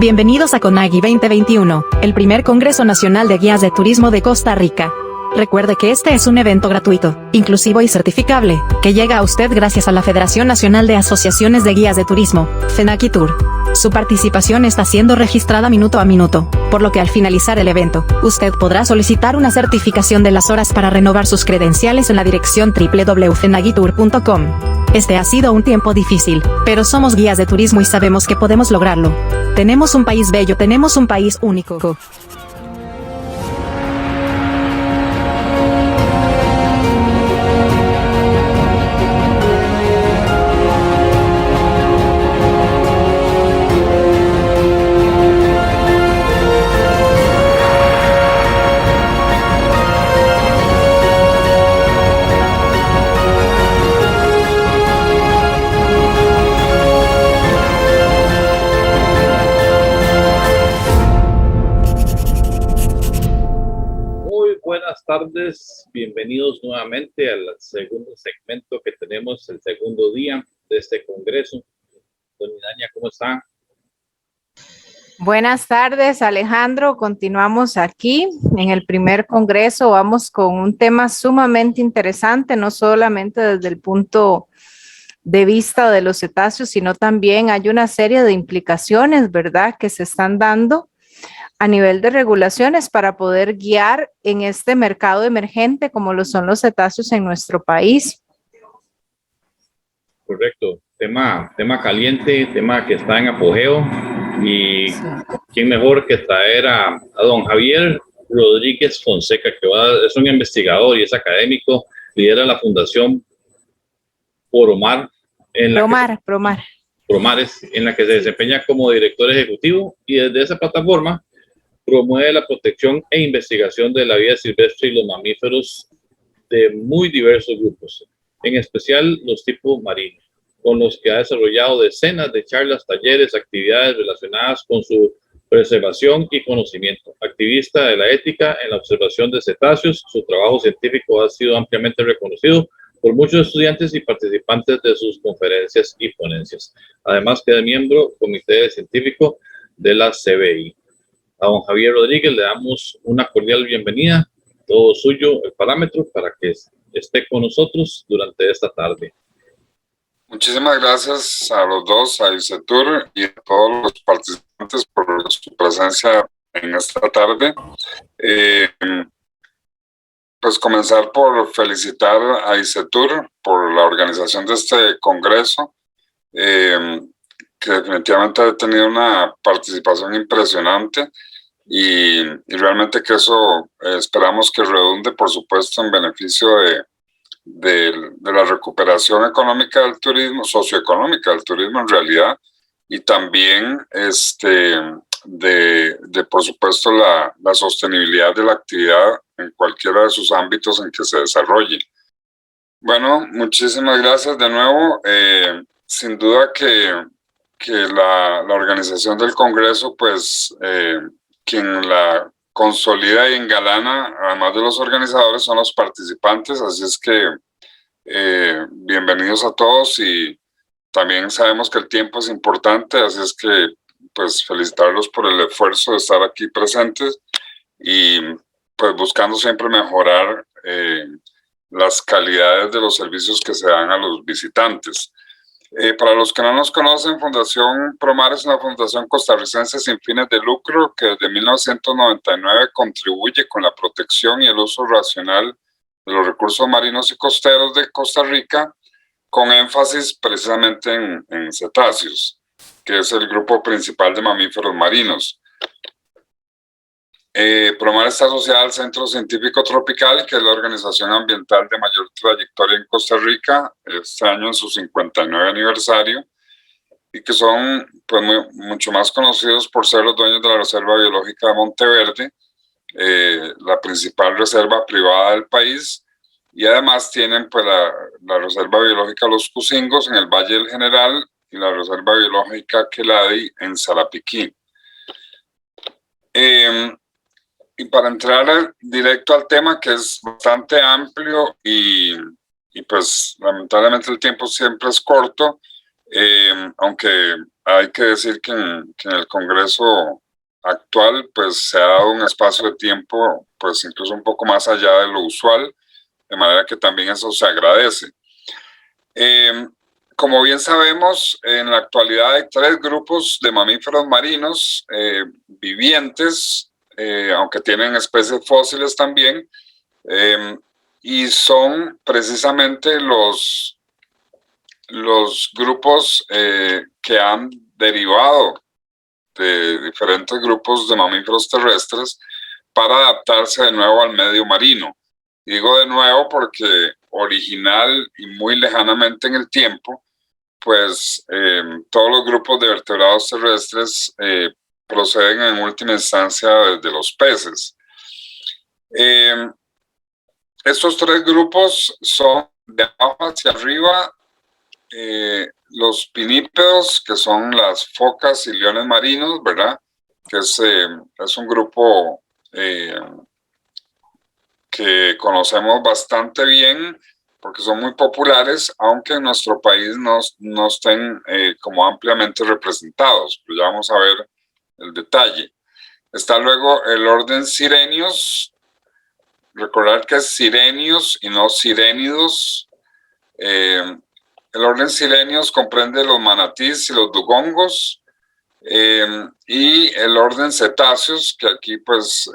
Bienvenidos a CONAGI 2021, el primer Congreso Nacional de Guías de Turismo de Costa Rica. Recuerde que este es un evento gratuito, inclusivo y certificable, que llega a usted gracias a la Federación Nacional de Asociaciones de Guías de Turismo, FENACITUR. Su participación está siendo registrada minuto a minuto, por lo que al finalizar el evento, usted podrá solicitar una certificación de las horas para renovar sus credenciales en la dirección www.fenagitur.com. Este ha sido un tiempo difícil, pero somos guías de turismo y sabemos que podemos lograrlo. Tenemos un país bello, tenemos un país único. Buenas tardes, bienvenidos nuevamente al segundo segmento que tenemos, el segundo día de este congreso. Doña Daña, ¿cómo está? Buenas tardes, Alejandro. Continuamos aquí en el primer congreso. Vamos con un tema sumamente interesante, no solamente desde el punto de vista de los cetáceos, sino también hay una serie de implicaciones, ¿verdad?, que se están dando a nivel de regulaciones para poder guiar en este mercado emergente como lo son los cetáceos en nuestro país. Correcto, tema caliente, tema que está en apogeo y sí. ¿Quién mejor que traer a don Javier Rodríguez Fonseca, que es un investigador y es académico, lidera la Fundación Promar, Promares, en la que se desempeña como director ejecutivo, y desde esa plataforma promueve la protección e investigación de la vida silvestre y los mamíferos de muy diversos grupos, en especial los tipos marinos, con los que ha desarrollado decenas de charlas, talleres, actividades relacionadas con su preservación y conocimiento. Activista de la ética en la observación de cetáceos, su trabajo científico ha sido ampliamente reconocido por muchos estudiantes y participantes de sus conferencias y ponencias. Además, queda miembro del Comité Científico de la CBI. A don Javier Rodríguez le damos una cordial bienvenida. Todo suyo el parámetro para que esté con nosotros durante esta tarde. Muchísimas gracias a los dos, a ICETUR y a todos los participantes por su presencia en esta tarde. Pues comenzar por felicitar a ICETUR por la organización de este congreso, que definitivamente ha tenido una participación impresionante. Y realmente que eso esperamos que redunde, por supuesto, en beneficio de la recuperación económica del turismo, socioeconómica del turismo en realidad, y también por supuesto, la sostenibilidad de la actividad en cualquiera de sus ámbitos en que se desarrolle. Bueno, muchísimas gracias de nuevo. Sin duda que la organización del Congreso, pues, quien la consolida y engalana, además de los organizadores, son los participantes, así es que bienvenidos a todos, y también sabemos que el tiempo es importante, así es que pues felicitarlos por el esfuerzo de estar aquí presentes y pues buscando siempre mejorar las calidades de los servicios que se dan a los visitantes. Para los que no nos conocen, Fundación Promar es una fundación costarricense sin fines de lucro que desde 1999 contribuye con la protección y el uso racional de los recursos marinos y costeros de Costa Rica, con énfasis precisamente en cetáceos, que es el grupo principal de mamíferos marinos. Promar está asociada al Centro Científico Tropical, que es la organización ambiental de mayor trayectoria en Costa Rica, este año en su 59 aniversario, y que son pues, mucho más conocidos por ser los dueños de la Reserva Biológica de Monteverde, la principal reserva privada del país, y además tienen pues, la Reserva Biológica Los Cusingos en el Valle del General y la Reserva Biológica Queladi en Sarapiquí. Y para entrar directo al tema, que es bastante amplio y pues lamentablemente el tiempo siempre es corto, aunque hay que decir que en el Congreso actual pues se ha dado un espacio de tiempo pues incluso un poco más allá de lo usual, de manera que también eso se agradece. Como bien sabemos, en la actualidad hay 3 grupos de mamíferos marinos vivientes, aunque tienen especies fósiles también, y son precisamente los grupos que han derivado de diferentes grupos de mamíferos terrestres para adaptarse de nuevo al medio marino. Digo de nuevo porque original y muy lejanamente en el tiempo, pues todos los grupos de vertebrados terrestres proceden en última instancia de los peces. Estos 3 grupos son de abajo hacia arriba los pinípedos, que son las focas y leones marinos, ¿verdad? Que es un grupo que conocemos bastante bien porque son muy populares, aunque en nuestro país no estén como ampliamente representados. Pero ya vamos a ver el detalle. Está luego el orden Sirenios. Recordar que es Sirenios y no Sirénidos. El orden Sirenios comprende los manatís y los dugongos, y el orden Cetáceos, que aquí pues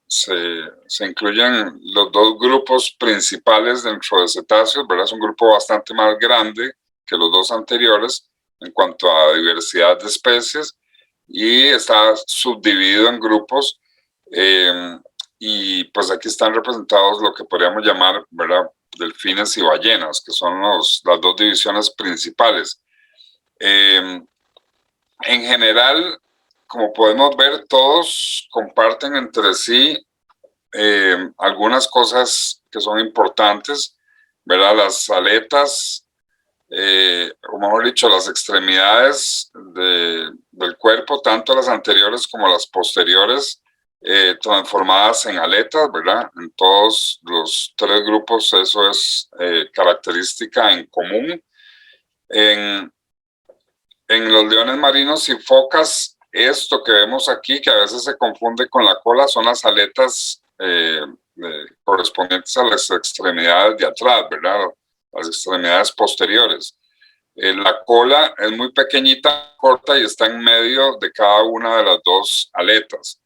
se incluyen los 2 grupos principales dentro de cetáceos, ¿verdad? Es un grupo bastante más grande que los 2 anteriores en cuanto a diversidad de especies y está subdividido en grupos, y pues aquí están representados lo que podríamos llamar, ¿verdad?, delfines y ballenas, que son las 2 divisiones principales. En general, como podemos ver, todos comparten entre sí algunas cosas que son importantes, ¿verdad? Las aletas, o mejor dicho, las extremidades del cuerpo, tanto las anteriores como las posteriores, transformadas en aletas, ¿verdad? En todos los 3 grupos eso es característica en común. En los leones marinos y focas, esto que vemos aquí, que a veces se confunde con la cola, son las aletas correspondientes a las extremidades de atrás, ¿verdad? Las extremidades posteriores. La cola es muy pequeñita, corta y está en medio de cada una de las 2 aletas.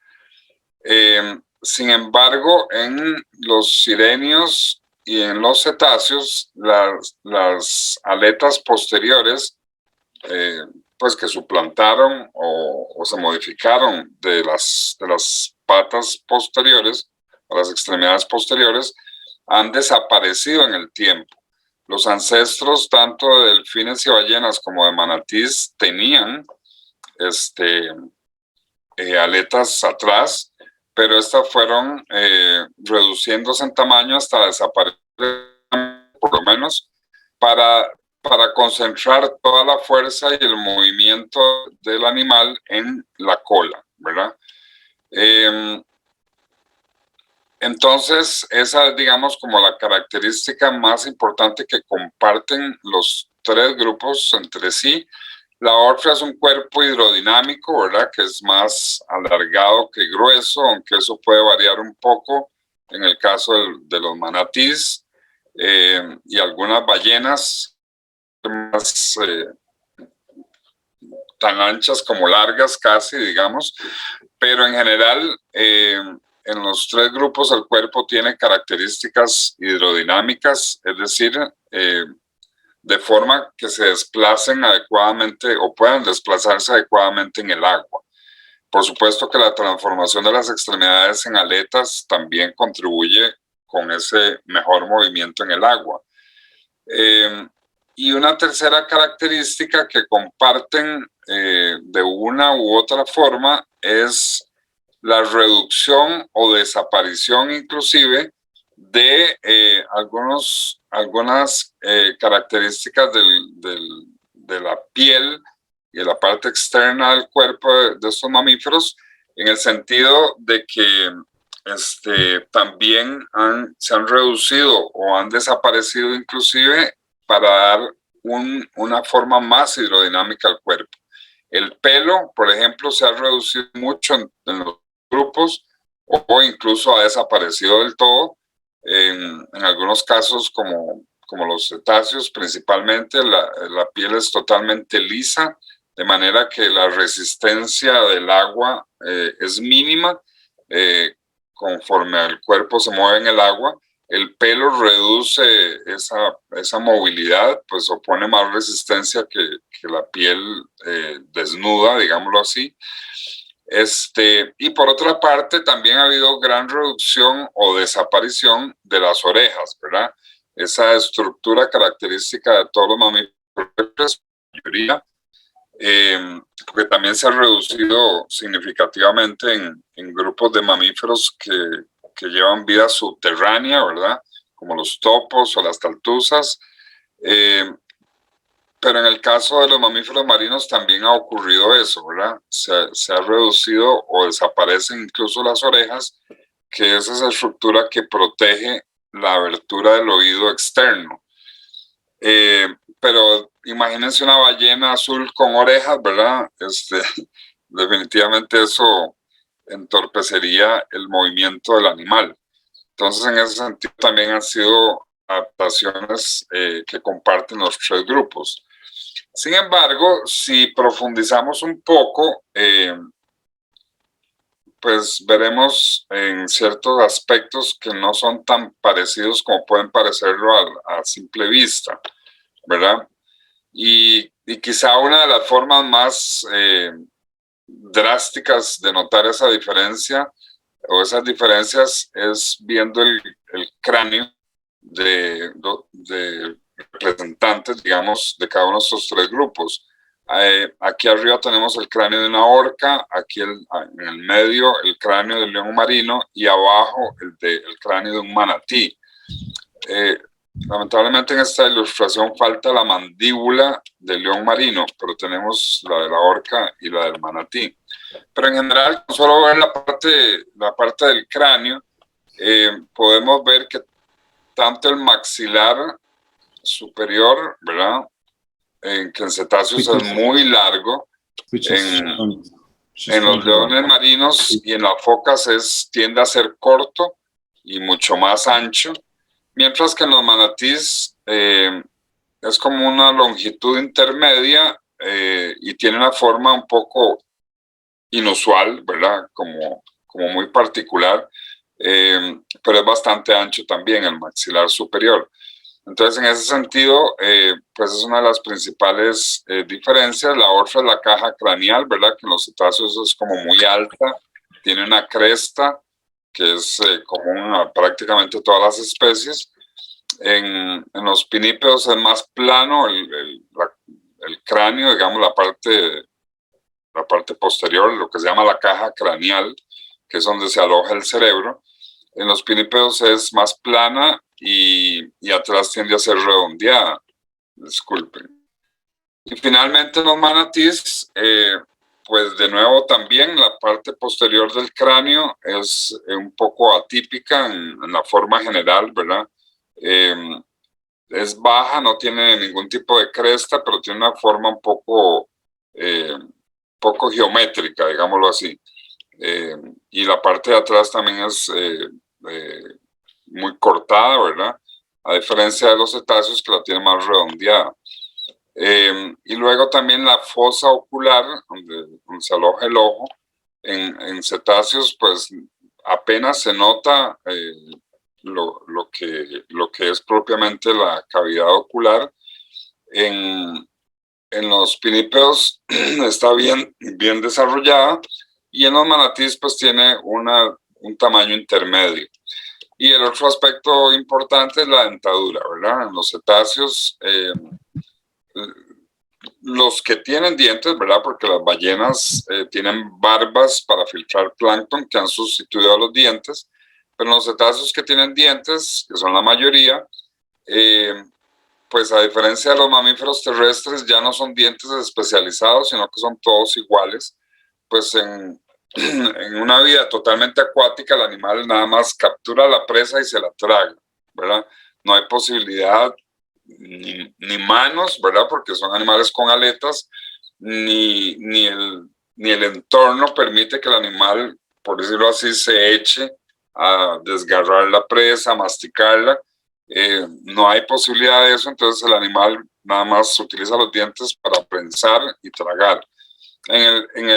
Sin embargo, en los sirenios y en los cetáceos, las aletas posteriores, pues que suplantaron o se modificaron de las patas posteriores, a las extremidades posteriores, han desaparecido en el tiempo. Los ancestros, tanto de delfines y ballenas como de manatís, tenían aletas atrás, pero estas fueron reduciéndose en tamaño hasta desaparecer, por lo menos, para concentrar toda la fuerza y el movimiento del animal en la cola, ¿verdad? Entonces, esa es, digamos, como la característica más importante que comparten los 3 grupos entre sí. La otra es un cuerpo hidrodinámico, ¿verdad? Que es más alargado que grueso, aunque eso puede variar un poco en el caso de los manatís y algunas ballenas más tan anchas como largas casi, digamos. Pero en general, en los 3 grupos el cuerpo tiene características hidrodinámicas, es decir, de forma que se desplacen adecuadamente o puedan desplazarse adecuadamente en el agua. Por supuesto que la transformación de las extremidades en aletas también contribuye con ese mejor movimiento en el agua. Y una tercera característica que comparten de una u otra forma es la reducción o desaparición inclusive de algunas características de la piel y de la parte externa del cuerpo de estos mamíferos, en el sentido de que también se han reducido o han desaparecido inclusive para dar una forma más hidrodinámica al cuerpo. El pelo, por ejemplo, se ha reducido mucho en los grupos o incluso ha desaparecido del todo. En algunos casos, como los cetáceos, principalmente la piel es totalmente lisa, de manera que la resistencia del agua es mínima. Conforme el cuerpo se mueve en el agua, el pelo reduce esa movilidad, pues opone más resistencia que la piel desnuda, digámoslo así. Y por otra parte, también ha habido gran reducción o desaparición de las orejas, ¿verdad? Esa estructura característica de todos los mamíferos, la mayoría, porque también se ha reducido significativamente en grupos de mamíferos que llevan vida subterránea, ¿verdad? Como los topos o las taltuzas. Pero en el caso de los mamíferos marinos también ha ocurrido eso, ¿verdad? Se ha reducido o desaparecen incluso las orejas, que es esa estructura que protege la abertura del oído externo. Pero imagínense una ballena azul con orejas, ¿verdad? Definitivamente eso entorpecería el movimiento del animal. Entonces, en ese sentido, también han sido adaptaciones que comparten los tres grupos. Sin embargo, si profundizamos un poco, pues veremos en ciertos aspectos que no son tan parecidos como pueden parecerlo a simple vista, ¿verdad? Y quizá una de las formas más drásticas de notar esa diferencia o esas diferencias es viendo el cráneo de representantes, digamos, de cada uno de estos tres grupos. Aquí arriba tenemos el cráneo de una orca, aquí en el medio el cráneo del león marino y abajo el cráneo de un manatí. Lamentablemente en esta ilustración falta la mandíbula del león marino, pero tenemos la de la orca y la del manatí. Pero en general, solo ver la parte del cráneo, podemos ver que tanto el maxilar superior, ¿verdad? Que en cetáceos es muy largo, en los leones marinos y en las focas tiende a ser corto y mucho más ancho, mientras que en los manatís es como una longitud intermedia y tiene una forma un poco inusual, ¿verdad? Como muy particular, pero es bastante ancho también el maxilar superior. Entonces, en ese sentido, pues es una de las principales diferencias. La otra es la caja craneal, ¿verdad? Que en los cetáceos es como muy alta, tiene una cresta que es común a prácticamente todas las especies. En los pinípedos es más plano el cráneo, digamos, la parte posterior, lo que se llama la caja craneal, que es donde se aloja el cerebro. En los pinípedos es más plana y atrás tiende a ser redondeada. Disculpen. Y finalmente en los manatíes, pues de nuevo también la parte posterior del cráneo es un poco atípica en la forma general, ¿verdad? Es baja, no tiene ningún tipo de cresta, pero tiene una forma un poco geométrica, digámoslo así. Y la parte de atrás también es muy cortada, ¿verdad? A diferencia de los cetáceos que la tienen más redondeada. Y luego también la fosa ocular, donde se aloja el ojo, en cetáceos pues apenas se nota lo que es propiamente la cavidad ocular. En los pinípedos está bien desarrollada y en los manatíes pues tiene un tamaño intermedio. Y el otro aspecto importante es la dentadura, ¿verdad? En los cetáceos, los que tienen dientes, ¿verdad? Porque las ballenas tienen barbas para filtrar plancton que han sustituido a los dientes, pero los cetáceos que tienen dientes, que son la mayoría, pues a diferencia de los mamíferos terrestres, ya no son dientes especializados, sino que son todos iguales. Pues en una vida totalmente acuática, el animal nada más captura la presa y se la traga, ¿verdad? No hay posibilidad ni manos, ¿verdad? Porque son animales con aletas, ni el entorno permite que el animal, por decirlo así, se eche a desgarrar la presa, a masticarla. No hay posibilidad de eso, entonces el animal nada más utiliza los dientes para prensar y tragar. En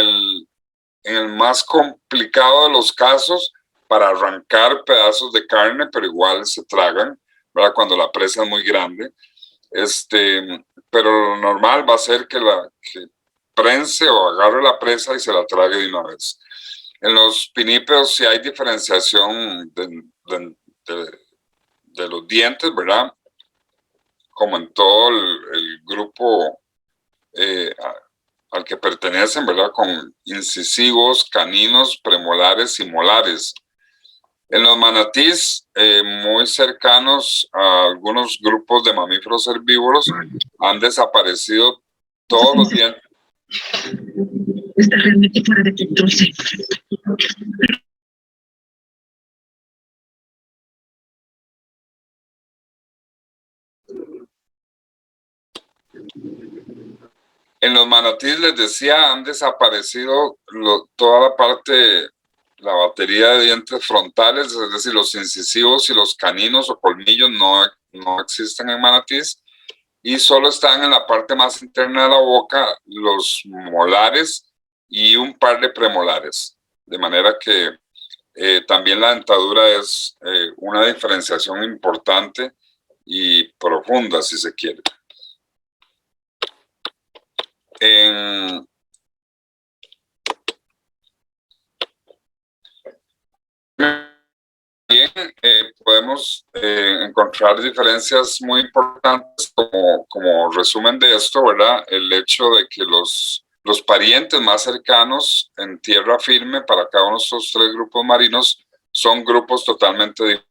el más complicado de los casos, para arrancar pedazos de carne, pero igual se tragan, ¿verdad? Cuando la presa es muy grande. Pero lo normal va a ser que prense o agarre la presa y se la trague de una vez. En los pinípedos sí hay diferenciación de los dientes, ¿verdad? Como en todo el grupo al que pertenecen, ¿verdad? Con incisivos, caninos, premolares y molares. En los manatís, muy cercanos a algunos grupos de mamíferos herbívoros, han desaparecido todos los dientes. Está realmente fuera de control, sí. En los manatíes, les decía, han desaparecido toda la batería de dientes frontales, es decir, los incisivos y los caninos o colmillos no existen en manatís, y solo están en la parte más interna de la boca los molares y un par de premolares, de manera que también la dentadura es una diferenciación importante y profunda, si se quiere. También podemos encontrar diferencias muy importantes como resumen de esto, ¿verdad? El hecho de que los parientes más cercanos en tierra firme para cada uno de estos tres grupos marinos son grupos totalmente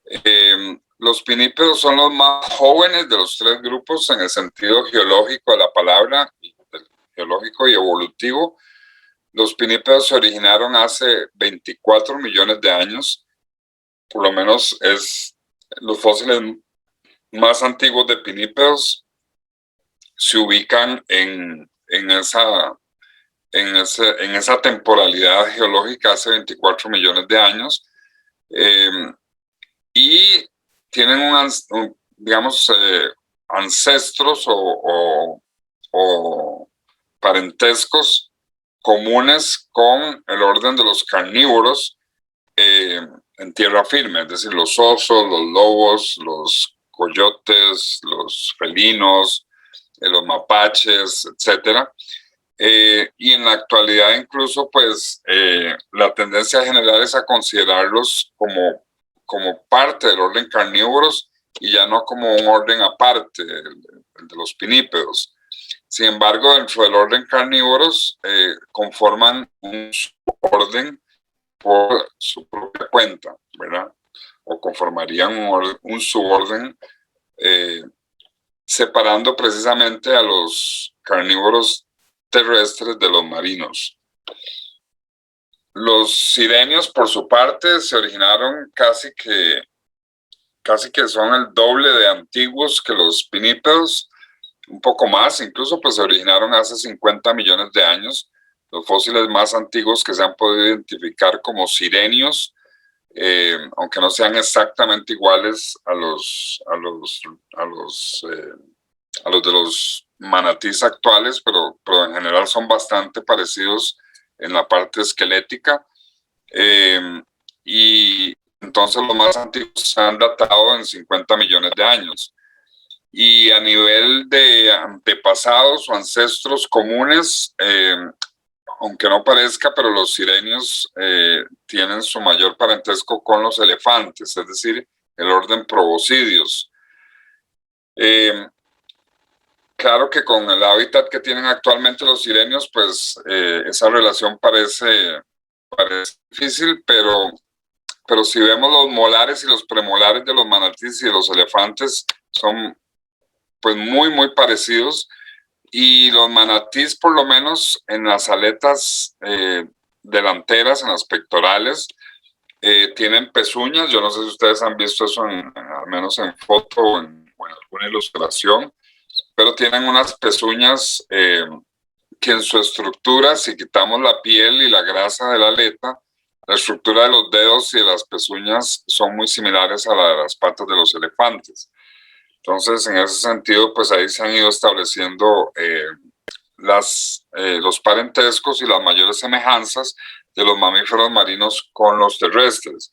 diferentes. Los pinípedos son los más jóvenes de los tres grupos en el sentido geológico de la palabra, geológico y evolutivo. Los pinípedos se originaron hace 24 millones de años, por lo menos los fósiles más antiguos de pinípedos se ubican en esa temporalidad geológica hace 24 millones de años, y tienen digamos, ancestros o parentescos comunes con el orden de los carnívoros en tierra firme, es decir, los osos, los lobos, los coyotes, los felinos, los mapaches, etcétera. Y en la actualidad incluso, pues, la tendencia general es a considerarlos como parte del orden carnívoros y ya no como un orden aparte, el de los pinípedos. Sin embargo, dentro del orden carnívoros conforman un orden por su propia cuenta, ¿verdad? O conformarían un suborden separando precisamente a los carnívoros terrestres de los marinos. Los sirenios, por su parte, se originaron casi que son el doble de antiguos que los pinípedos, un poco más, incluso pues se originaron hace 50 millones de años. Los fósiles más antiguos que se han podido identificar como sirenios, aunque no sean exactamente iguales a los de los manatís actuales, pero en general son bastante parecidos en la parte esquelética. Y entonces los más antiguos se han datado en 50 millones de años. Y a nivel de antepasados o ancestros comunes, aunque no parezca, pero los sirenios tienen su mayor parentesco con los elefantes, es decir, el orden Proboscideos. Claro que con el hábitat que tienen actualmente los sirenios, pues esa relación parece difícil, pero si vemos los molares y los premolares de los manatíes y de los elefantes, son pues muy, muy parecidos. Y los manatís, por lo menos en las aletas delanteras, en las pectorales, tienen pezuñas. Yo no sé si ustedes han visto eso al menos en foto o en alguna ilustración, pero tienen unas pezuñas que en su estructura, si quitamos la piel y la grasa de la aleta, la estructura de los dedos y de las pezuñas son muy similares a la de las patas de los elefantes. Entonces, en ese sentido, pues ahí se han ido estableciendo los parentescos y las mayores semejanzas de los mamíferos marinos con los terrestres.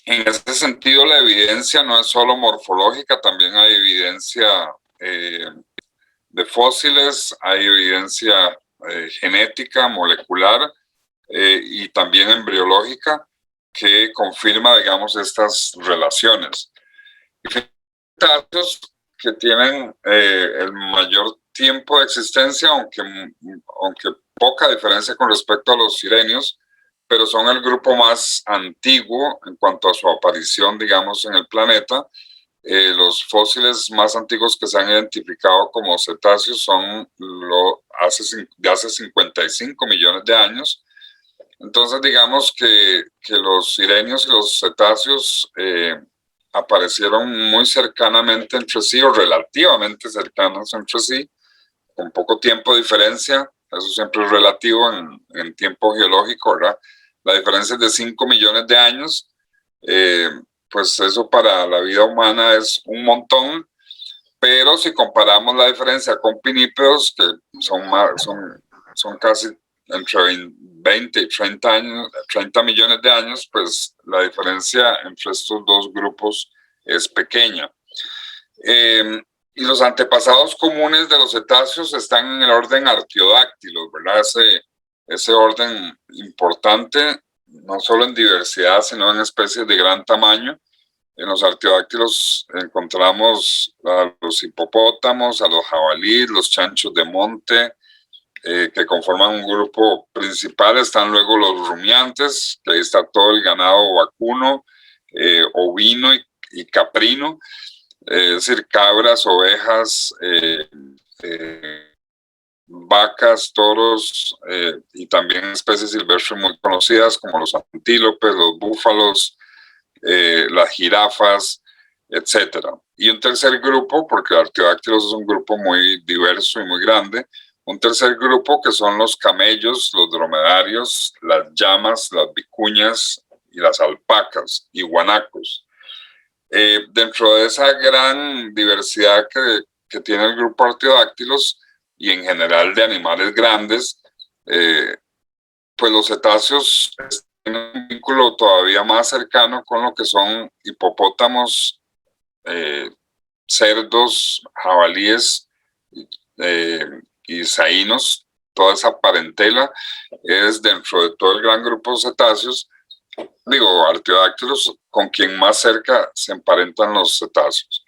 En ese sentido, la evidencia no es solo morfológica, también hay evidencia de fósiles, hay evidencia genética, molecular y también embriológica que confirma, digamos, estas relaciones. Cetáceos que tienen el mayor tiempo de existencia, aunque poca diferencia con respecto a los sirenios, pero son el grupo más antiguo en cuanto a su aparición, digamos, en el planeta. Los fósiles más antiguos que se han identificado como cetáceos son de hace 55 millones de años. Entonces, digamos que los sirenios y los cetáceos aparecieron muy cercanamente entre sí, o relativamente cercanos entre sí, con poco tiempo de diferencia. Eso siempre es relativo en tiempo geológico, ¿verdad? La diferencia es de 5 millones de años. Pues eso para la vida humana es un montón, pero si comparamos la diferencia con pinípedos, que son casi entre 20 y 30 millones de años, pues la diferencia entre estos dos grupos es pequeña. Y los antepasados comunes de los cetáceos están en el orden Artiodáctilos, ¿verdad? Ese orden importante, no solo en diversidad, sino en especies de gran tamaño. En los artiodáctilos encontramos a los hipopótamos, a los jabalíes, los chanchos de monte, que conforman un grupo principal. Están luego los rumiantes, que ahí está todo el ganado vacuno, ovino y caprino, es decir, cabras, ovejas, vacas, toros y también especies silvestres muy conocidas como los antílopes, los búfalos, las jirafas, etcétera. Y un tercer grupo, porque Artiodáctilos es un grupo muy diverso y muy grande, un tercer grupo que son los camellos, los dromedarios, las llamas, las vicuñas y las alpacas y guanacos. Dentro de esa gran diversidad que tiene el grupo Artiodáctilos y en general de animales grandes, pues los cetáceos tienen un vínculo todavía más cercano con lo que son hipopótamos, cerdos, jabalíes y saínos. Toda esa parentela es dentro de todo el gran grupo de cetáceos, Artiodáctilos, con quien más cerca se emparentan los cetáceos.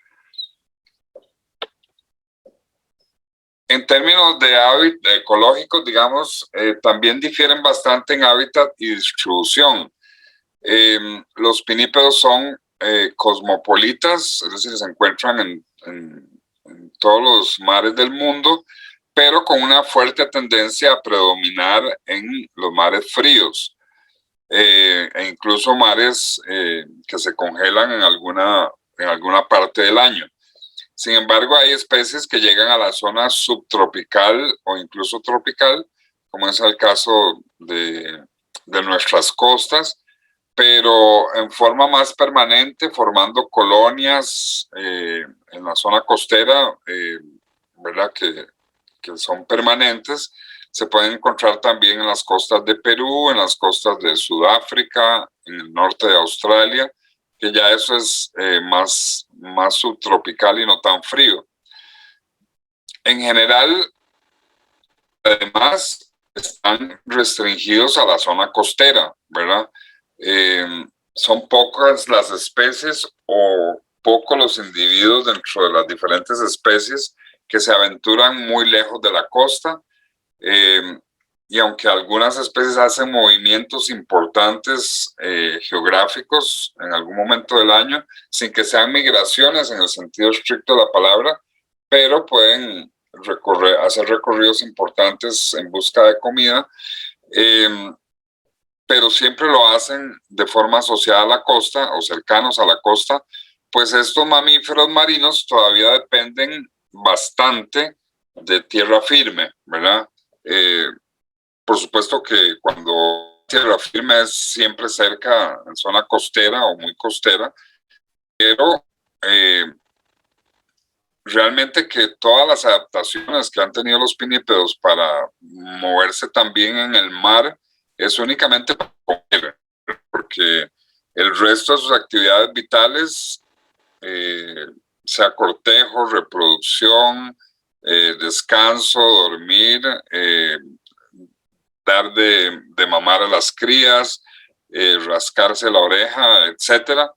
En términos de hábitat ecológicos, digamos, también difieren bastante en hábitat y distribución. Los pinípedos son cosmopolitas, es decir, se encuentran en todos los mares del mundo, pero con una fuerte tendencia a predominar en los mares fríos, e incluso mares que se congelan en alguna parte del año. Sin embargo, hay especies que llegan a la zona subtropical o incluso tropical, como es el caso de nuestras costas, pero en forma más permanente, formando colonias en la zona costera, ¿verdad? Que son permanentes. Se pueden encontrar también en las costas de Perú, en las costas de Sudáfrica, en el norte de Australia, que ya eso es más subtropical y no tan frío. En general, además, están restringidos a la zona costera, ¿verdad? Son pocas las especies o pocos los individuos dentro de las diferentes especies que se aventuran muy lejos de la costa. Y aunque algunas especies hacen movimientos importantes geográficos en algún momento del año, sin que sean migraciones en el sentido estricto de la palabra, pero pueden hacer recorridos importantes en busca de comida, pero siempre lo hacen de forma asociada a la costa o cercanos a la costa, pues estos mamíferos marinos todavía dependen bastante de tierra firme, ¿verdad? Por supuesto que cuando tierra firme es siempre cerca, en zona costera o muy costera, pero realmente que todas las adaptaciones que han tenido los pinípedos para moverse también en el mar es únicamente para comer, porque el resto de sus actividades vitales, sea cortejo, reproducción, descanso, dormir, dar de mamar a las crías, rascarse la oreja, etcétera,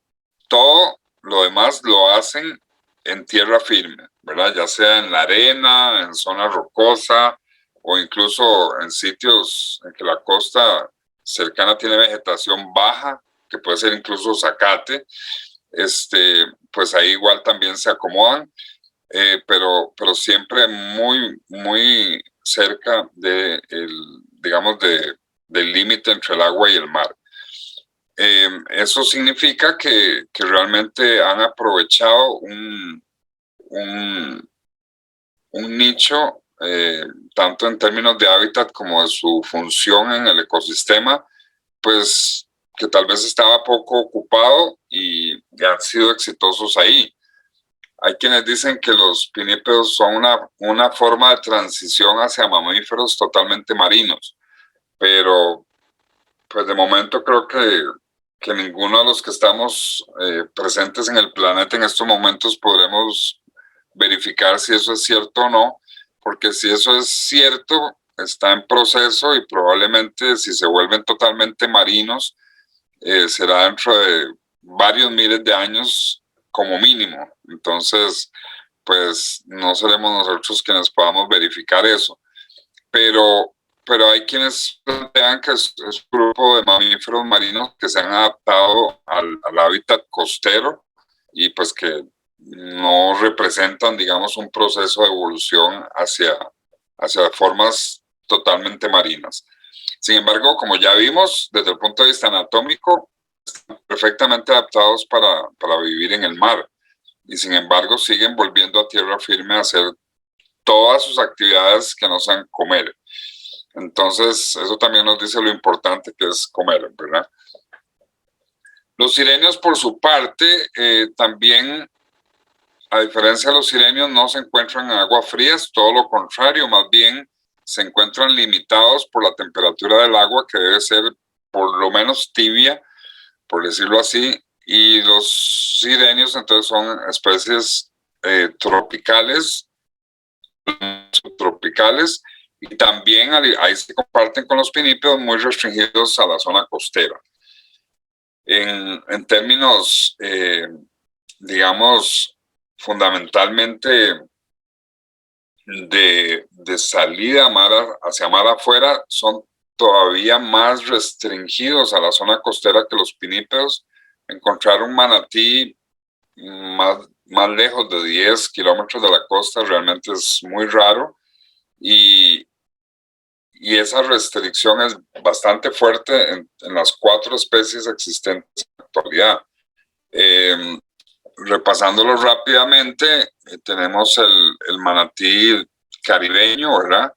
todo lo demás lo hacen en tierra firme, ¿verdad? Ya sea en la arena, en zona rocosa o incluso en sitios en que la costa cercana tiene vegetación baja, que puede ser incluso zacate, pues ahí igual también se acomodan, pero siempre muy cerca de digamos, del límite entre el agua y el mar. Eso significa que realmente han aprovechado un nicho, tanto en términos de hábitat como de su función en el ecosistema, pues que tal vez estaba poco ocupado y han sido exitosos ahí. Hay quienes dicen que los pinípedos son una forma de transición hacia mamíferos totalmente marinos, pero pues de momento creo que ninguno de los que estamos presentes en el planeta en estos momentos podremos verificar si eso es cierto o no, porque si eso es cierto, está en proceso y probablemente si se vuelven totalmente marinos, será dentro de varios miles de años como mínimo. Entonces, pues no seremos nosotros quienes podamos verificar eso. Pero hay quienes plantean que es un grupo de mamíferos marinos que se han adaptado al hábitat costero y pues que no representan, digamos, un proceso de evolución hacia formas totalmente marinas. Sin embargo, como ya vimos, desde el punto de vista anatómico, están perfectamente adaptados para vivir en el mar y sin embargo siguen volviendo a tierra firme a hacer todas sus actividades que no sean comer. Entonces, eso también nos dice lo importante que es comer, ¿verdad? Los sirenios, por su parte, también, a diferencia de los sirenios, no se encuentran en aguas frías, todo lo contrario, más bien se encuentran limitados por la temperatura del agua, que debe ser por lo menos tibia, por decirlo así, y los sirenios entonces son especies tropicales, subtropicales, y también ahí se comparten con los pinípedos muy restringidos a la zona costera. En términos, digamos, fundamentalmente de salida hacia mar afuera, son todavía más restringidos a la zona costera que los pinípedos. Encontrar un manatí más lejos de 10 kilómetros de la costa realmente es muy raro y esa restricción es bastante fuerte en las 4 especies existentes en la actualidad. Repasándolo rápidamente, tenemos el manatí caribeño, ¿verdad?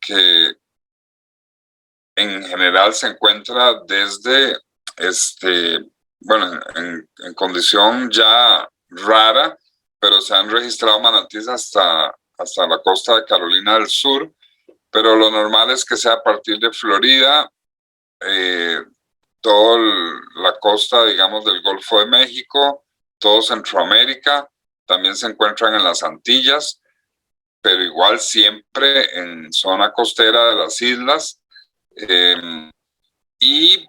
Que en general se encuentra desde, bueno, en condición ya rara, pero se han registrado manatíes hasta la costa de Carolina del Sur, pero lo normal es que sea a partir de Florida, toda la costa, digamos, del Golfo de México, todo Centroamérica, también se encuentran en las Antillas, pero igual siempre en zona costera de las islas, y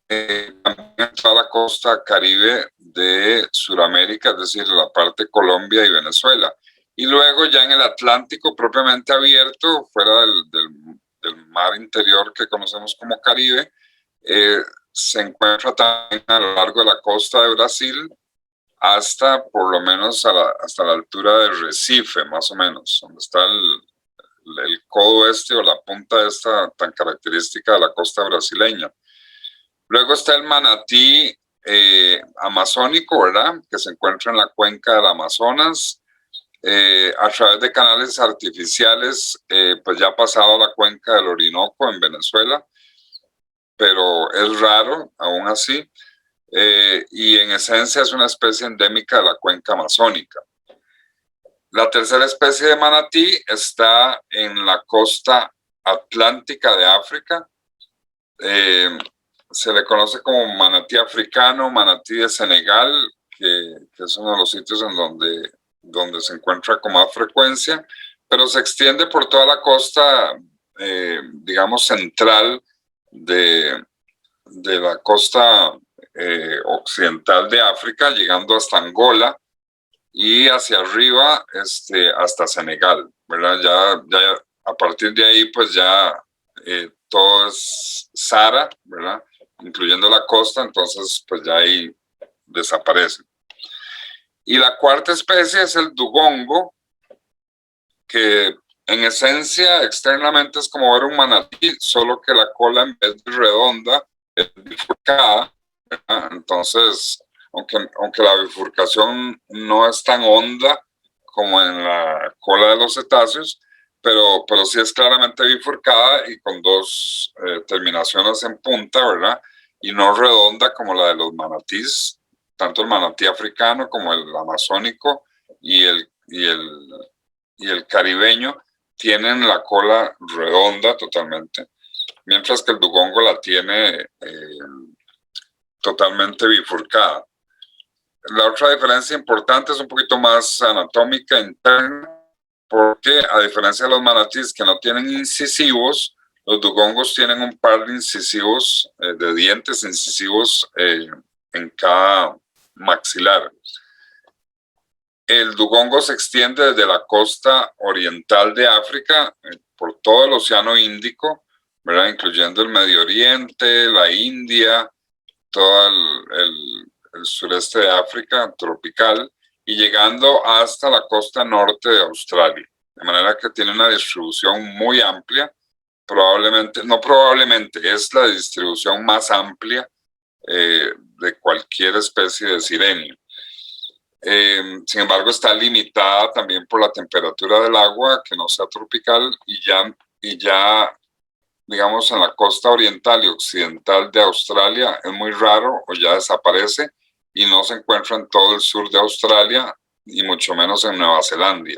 también en toda la costa caribe de Sudamérica, es decir, la parte Colombia y Venezuela. Y luego ya en el Atlántico propiamente abierto, fuera del mar interior que conocemos como Caribe, se encuentra también a lo largo de la costa de Brasil, hasta por lo menos hasta la altura de Recife, más o menos, donde está el codo este o la punta esta tan característica de la costa brasileña. Luego está el manatí amazónico, ¿verdad? Que se encuentra en la cuenca del Amazonas, a través de canales artificiales, pues ya ha pasado a la cuenca del Orinoco en Venezuela, pero es raro aún así, y en esencia es una especie endémica de la cuenca amazónica. La tercera especie de manatí está en la costa atlántica de África. Se le conoce como manatí africano, manatí de Senegal, que es uno de los sitios en donde se encuentra con más frecuencia, pero se extiende por toda la costa, digamos, central de la costa occidental de África, llegando hasta Angola y hacia arriba hasta Senegal, ¿verdad? Ya a partir de ahí, pues ya todo es Sahara, ¿verdad? Incluyendo la costa, entonces pues ya ahí desaparece. Y la cuarta especie es el dugongo, que en esencia externamente es como ver un manatí, solo que la cola en vez de redonda es bifurcada, ¿verdad? Entonces, aunque la bifurcación no es tan honda como en la cola de los cetáceos, pero sí es claramente bifurcada y con dos terminaciones en punta, ¿verdad? Y no redonda como la de los manatís, tanto el manatí africano como el amazónico y el caribeño tienen la cola redonda totalmente, mientras que el dugongo la tiene totalmente bifurcada. La otra diferencia importante es un poquito más anatómica interna, porque a diferencia de los manatíes que no tienen incisivos, los dugongos tienen un par de incisivos, de dientes incisivos en cada maxilar. El dugongo se extiende desde la costa oriental de África, por todo el Océano Índico, ¿verdad? Incluyendo el Medio Oriente, la India, todo el sureste de África tropical, y llegando hasta la costa norte de Australia. De manera que tiene una distribución muy amplia, es la distribución más amplia de cualquier especie de sirenio. Sin embargo, está limitada también por la temperatura del agua, que no sea tropical, y ya digamos, en la costa oriental y occidental de Australia es muy raro o ya desaparece y no se encuentra en todo el sur de Australia y mucho menos en Nueva Zelanda.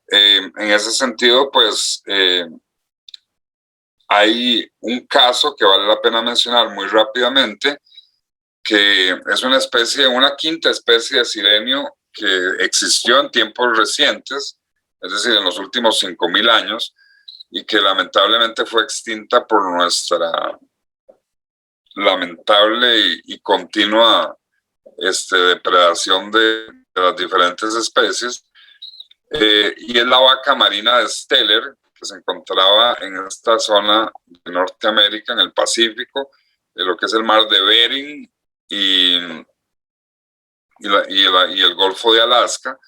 En ese sentido, pues hay un caso que vale la pena mencionar muy rápidamente, que es una quinta especie de sirenio que existió en tiempos recientes, es decir, en los últimos 5.000 años, y que lamentablemente fue extinta por nuestra lamentable y continua depredación de las diferentes especies, y es la vaca marina de Steller, que se encontraba en esta zona de Norteamérica, en el Pacífico, de lo que es el mar de Bering y el Golfo de Alaska,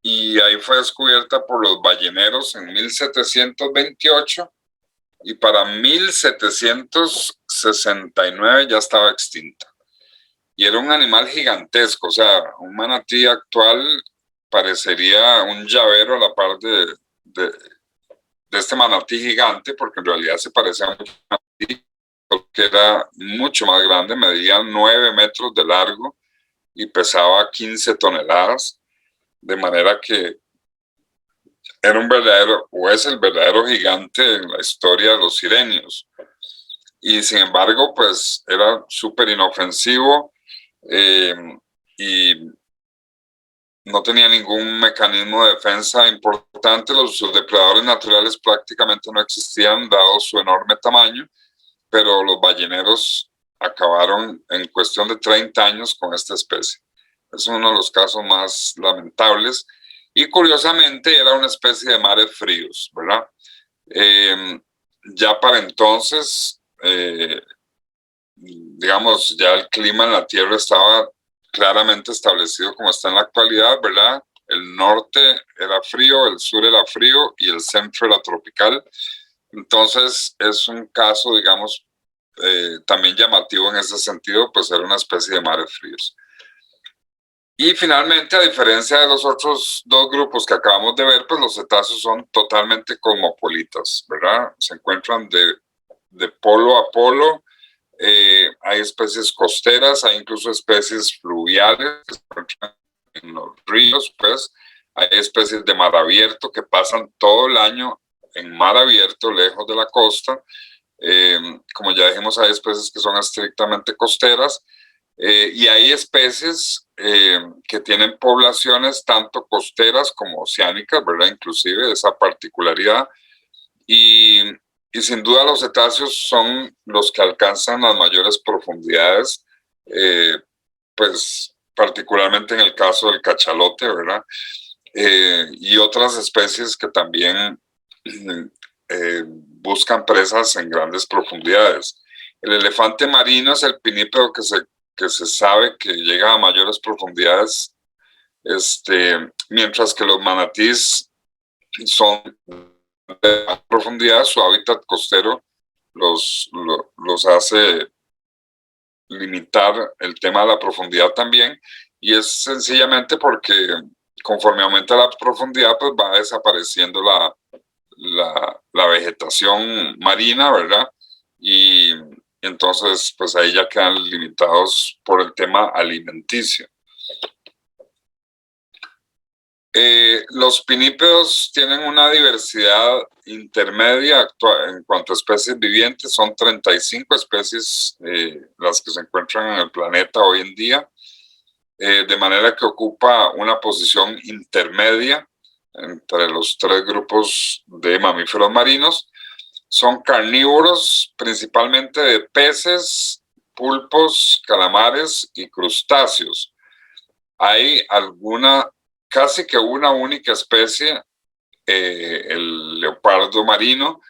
y ahí fue descubierta por los balleneros en 1728 y para 1769 ya estaba extinta. Y era un animal gigantesco, o sea, un manatí actual parecería un llavero a la par de este manatí gigante, porque en realidad se parecía a un manatí, porque era mucho más grande, medía 9 metros de largo y pesaba 15 toneladas. De manera que era es el verdadero gigante en la historia de los sirenios. Y sin embargo, pues era súper inofensivo y no tenía ningún mecanismo de defensa importante. Sus depredadores naturales prácticamente no existían, dado su enorme tamaño, pero los balleneros acabaron en cuestión de 30 años con esta especie. Es uno de los casos más lamentables y curiosamente era una especie de mares fríos, ¿verdad? Ya para entonces, digamos, ya el clima en la Tierra estaba claramente establecido como está en la actualidad, ¿verdad? El norte era frío, el sur era frío y el centro era tropical. Entonces es un caso, digamos, también llamativo en ese sentido, pues era una especie de mares fríos. Y finalmente, a diferencia de los otros dos grupos que acabamos de ver, pues los cetáceos son totalmente cosmopolitas, ¿verdad? Se encuentran de polo a polo. Hay especies costeras, hay incluso especies fluviales que se encuentran en los ríos, pues. Hay especies de mar abierto que pasan todo el año en mar abierto, lejos de la costa. Como ya dijimos, hay especies que son estrictamente costeras. Y hay especies que tienen poblaciones tanto costeras como oceánicas, ¿verdad? Inclusive esa particularidad. Y sin duda los cetáceos son los que alcanzan las mayores profundidades, pues particularmente en el caso del cachalote, ¿verdad? Y otras especies que también buscan presas en grandes profundidades. El elefante marino es el pinípedo que se sabe que llega a mayores profundidades, mientras que los manatíes son de más profundidad. Su hábitat costero los hace limitar el tema de la profundidad también, y es sencillamente porque conforme aumenta la profundidad, pues va desapareciendo la vegetación marina, ¿verdad? Y entonces, pues ahí ya quedan limitados por el tema alimenticio. Los pinípedos tienen una diversidad intermedia en cuanto a especies vivientes. Son 35 especies las que se encuentran en el planeta hoy en día, de manera que ocupa una posición intermedia entre los tres grupos de mamíferos marinos. Son carnívoros principalmente de peces, pulpos, calamares y crustáceos. Hay casi que una única especie, el leopardo marino,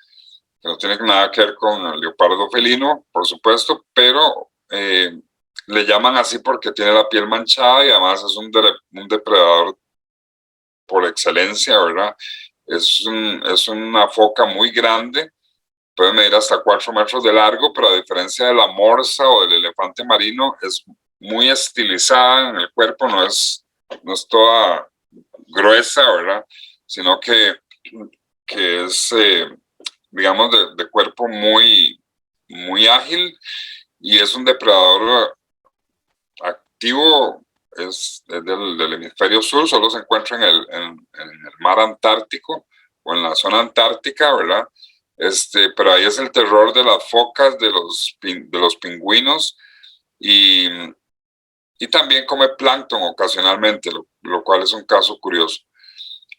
que no tiene nada que ver con el leopardo felino, por supuesto, pero le llaman así porque tiene la piel manchada y además es un depredador por excelencia, ¿verdad? Es una foca muy grande, puede medir hasta 4 metros de largo, pero a diferencia de la morsa o del elefante marino, es muy estilizada en el cuerpo, no es toda gruesa, ¿verdad? Sino que es, digamos, de cuerpo muy, muy ágil, y es un depredador activo. Es del hemisferio sur, solo se encuentra en el mar Antártico o en la zona antártica, ¿verdad? Pero ahí es el terror de las focas, de los pingüinos, y también come plancton ocasionalmente, lo cual es un caso curioso.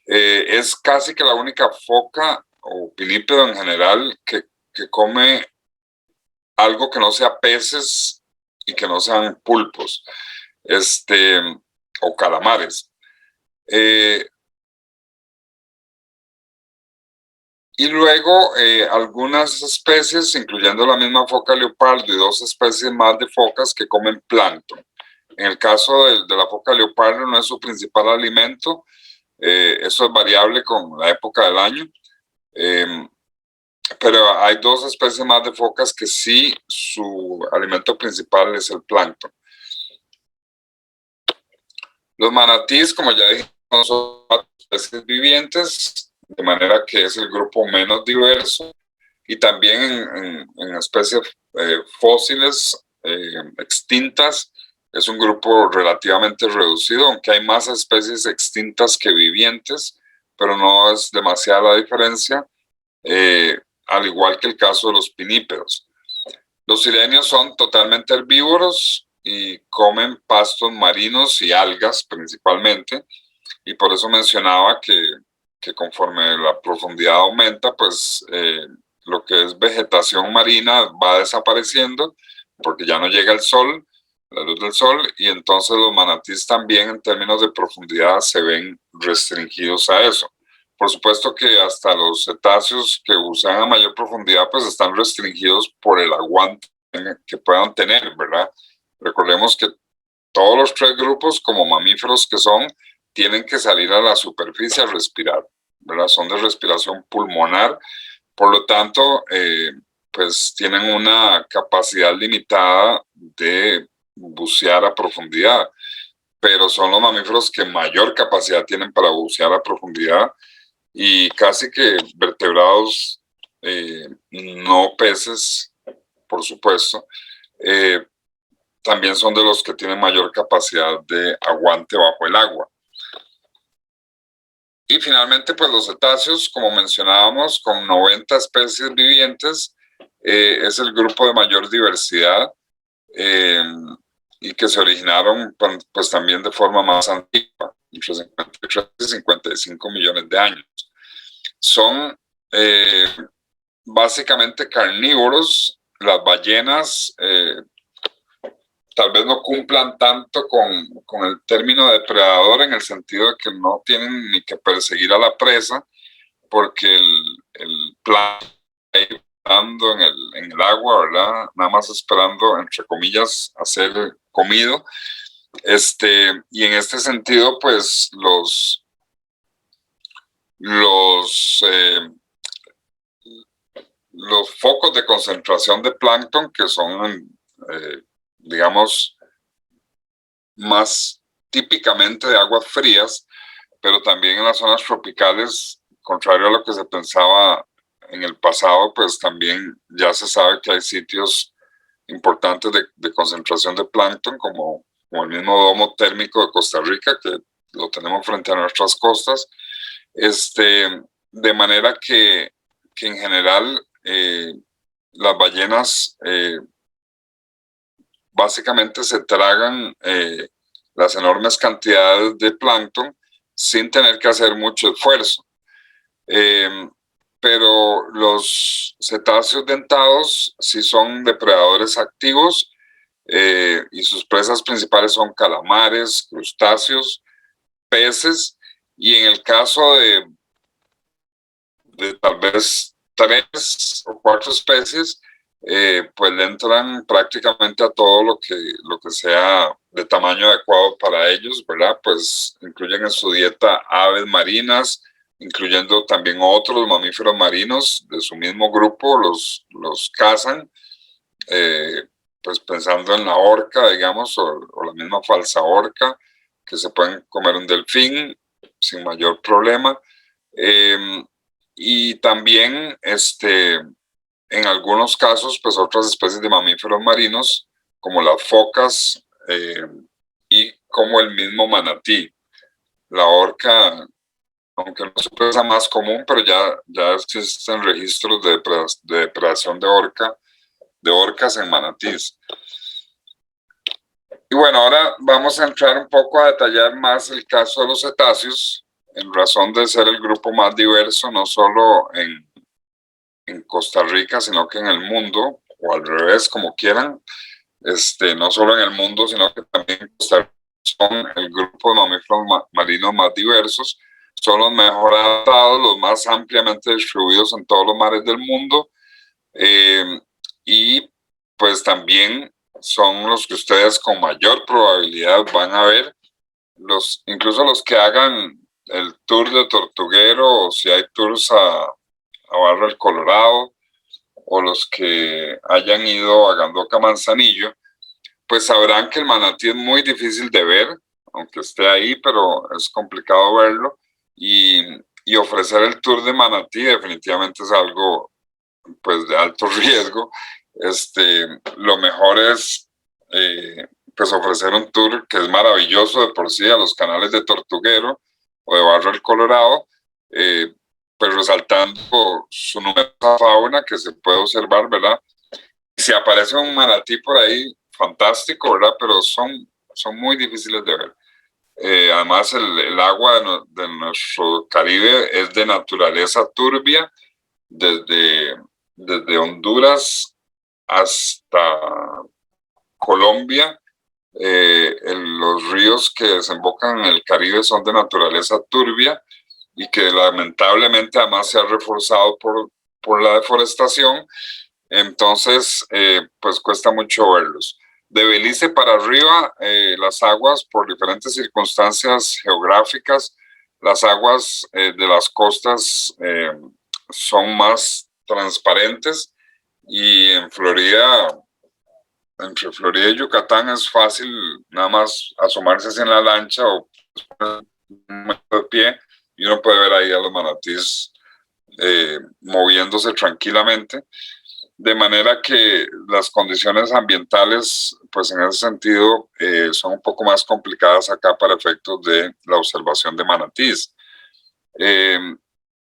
Es casi que la única foca o pinípedo en general que come algo que no sea peces y que no sean pulpos, o calamares. Y luego algunas especies, incluyendo la misma foca leopardo y 2 especies más de focas que comen plancton. En el caso de la foca leopardo no es su principal alimento, eso es variable con la época del año, pero hay 2 especies más de focas que sí, su alimento principal es el plancton. Los manatíes, como ya dijimos, son especies vivientes, de manera que es el grupo menos diverso, y también en especies fósiles extintas es un grupo relativamente reducido, aunque hay más especies extintas que vivientes, pero no es demasiada la diferencia, al igual que el caso de los pinípedos. Los sirenios son totalmente herbívoros y comen pastos marinos y algas principalmente, y por eso mencionaba que conforme la profundidad aumenta, pues lo que es vegetación marina va desapareciendo porque ya no llega el sol, la luz del sol, y entonces los manatíes también en términos de profundidad se ven restringidos a eso. Por supuesto que hasta los cetáceos que usan a mayor profundidad pues están restringidos por el aguante que puedan tener, ¿verdad? Recordemos que todos los 3 grupos, como mamíferos que son, tienen que salir a la superficie a respirar, ¿verdad? Son de respiración pulmonar, por lo tanto, pues tienen una capacidad limitada de bucear a profundidad, pero son los mamíferos que mayor capacidad tienen para bucear a profundidad, y casi que vertebrados, no peces, por supuesto, también son de los que tienen mayor capacidad de aguante bajo el agua. Y finalmente, pues los cetáceos, como mencionábamos, con 90 especies vivientes, es el grupo de mayor diversidad, y que se originaron pues también de forma más antigua, entre 53 y 55 millones de años. Son básicamente carnívoros. Las ballenas tal vez no cumplan tanto con el término depredador, en el sentido de que no tienen ni que perseguir a la presa, porque el plancton ando en el agua, ¿verdad? Nada más esperando, entre comillas, a ser comido. Y en este sentido, pues los focos de concentración de plancton, que son, digamos, más típicamente de aguas frías, pero también en las zonas tropicales, contrario a lo que se pensaba en el pasado, pues también ya se sabe que hay sitios importantes de concentración de plancton, como el mismo domo térmico de Costa Rica, que lo tenemos frente a nuestras costas. De manera que en general las ballenas básicamente se tragan las enormes cantidades de plancton sin tener que hacer mucho esfuerzo. Pero los cetáceos dentados sí son depredadores activos, y sus presas principales son calamares, crustáceos, peces, y en el caso de tal vez 3 o 4 especies, pues le entran prácticamente a todo lo que sea de tamaño adecuado para ellos, ¿verdad? Pues incluyen en su dieta aves marinas, incluyendo también otros mamíferos marinos de su mismo grupo, los cazan, pues pensando en la orca, digamos, o la misma falsa orca, que se pueden comer un delfín sin mayor problema. Y también en algunos casos, pues otras especies de mamíferos marinos, como las focas, y como el mismo manatí. La orca, aunque no es su presa más común, pero ya existen registros de depredación de orcas en manatís. Y bueno, ahora vamos a entrar un poco a detallar más el caso de los cetáceos, en razón de ser el grupo más diverso, no solo en Costa Rica, sino que en el mundo, o al revés, como quieran. No solo en el mundo, sino que también en Costa Rica son el grupo de mamíferos marinos más diversos, son los mejor adaptados, los más ampliamente distribuidos en todos los mares del mundo, y pues también son los que ustedes con mayor probabilidad van a ver, incluso los que hagan el tour de Tortuguero, o si hay tours a Barra del Colorado, o los que hayan ido a Gandoca Manzanillo, pues sabrán que el manatí es muy difícil de ver, aunque esté ahí, pero es complicado verlo, y ofrecer el tour de manatí definitivamente es algo pues de alto riesgo. Lo mejor es pues ofrecer un tour que es maravilloso de por sí a los canales de Tortuguero o de Barra del Colorado, pues resaltando su numerosa fauna que se puede observar, ¿verdad? Si aparece un manatí por ahí, fantástico, ¿verdad? Pero son muy difíciles de ver. Además, el agua de nuestro Caribe es de naturaleza turbia, desde Honduras hasta Colombia. Los ríos que desembocan en el Caribe son de naturaleza turbia, y que lamentablemente además se ha reforzado por la deforestación. Entonces, pues cuesta mucho verlos. De Belice para arriba, las aguas, por diferentes circunstancias geográficas, las aguas de las costas son más transparentes, y en Florida, entre Florida y Yucatán es fácil nada más asomarse hacia la lancha o un metro de pie y uno puede ver ahí a los manatíes moviéndose tranquilamente, de manera que las condiciones ambientales, pues en ese sentido, son un poco más complicadas acá para efectos de la observación de manatíes.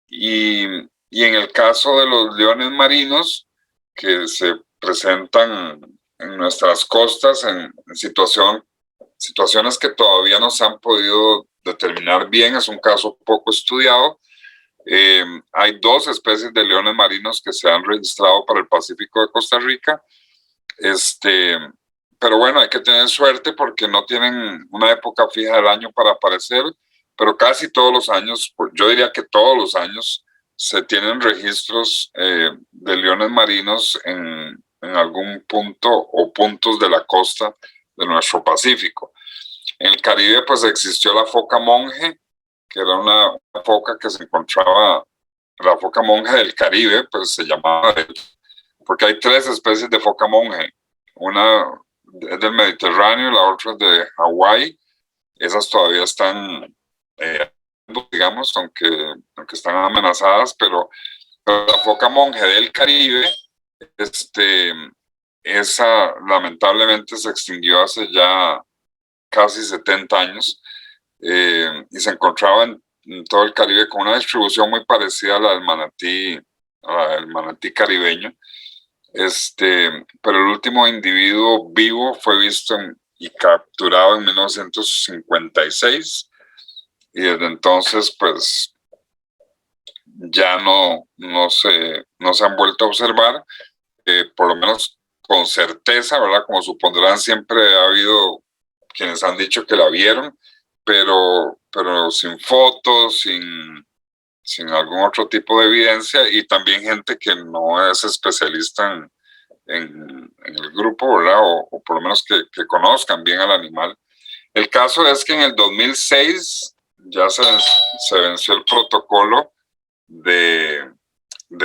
Y en el caso de los leones marinos que se presentan en nuestras costas en situaciones que todavía no se han podido determinar bien, es un caso poco estudiado. Hay 2 especies de leones marinos que se han registrado para el Pacífico de Costa Rica. Pero bueno, hay que tener suerte porque no tienen una época fija del año para aparecer, pero casi todos los años, yo diría que todos los años, se tienen registros de leones marinos en algún punto o puntos de la costa de nuestro Pacífico. En el Caribe, pues existió la foca monje, que era una foca que se encontraba, la foca monje del Caribe, pues se llamaba, porque hay 3 especies de foca monje. Una es del Mediterráneo, la otra es de Hawái. Esas todavía están, digamos, aunque están amenazadas, pero la foca monje del Caribe, esa lamentablemente se extinguió hace ya casi 70 años y se encontraba en todo el Caribe con una distribución muy parecida a la del manatí caribeño. Pero el último individuo vivo fue visto y capturado en 1956 y desde entonces pues ya no se han vuelto a observar, por lo menos con certeza, ¿verdad? Como supondrán, siempre ha habido quienes han dicho que la vieron, pero sin fotos, sin algún otro tipo de evidencia, y también gente que no es especialista en el grupo, ¿verdad? O por lo menos que conozcan bien al animal. El caso es que en el 2006 ya se venció el protocolo de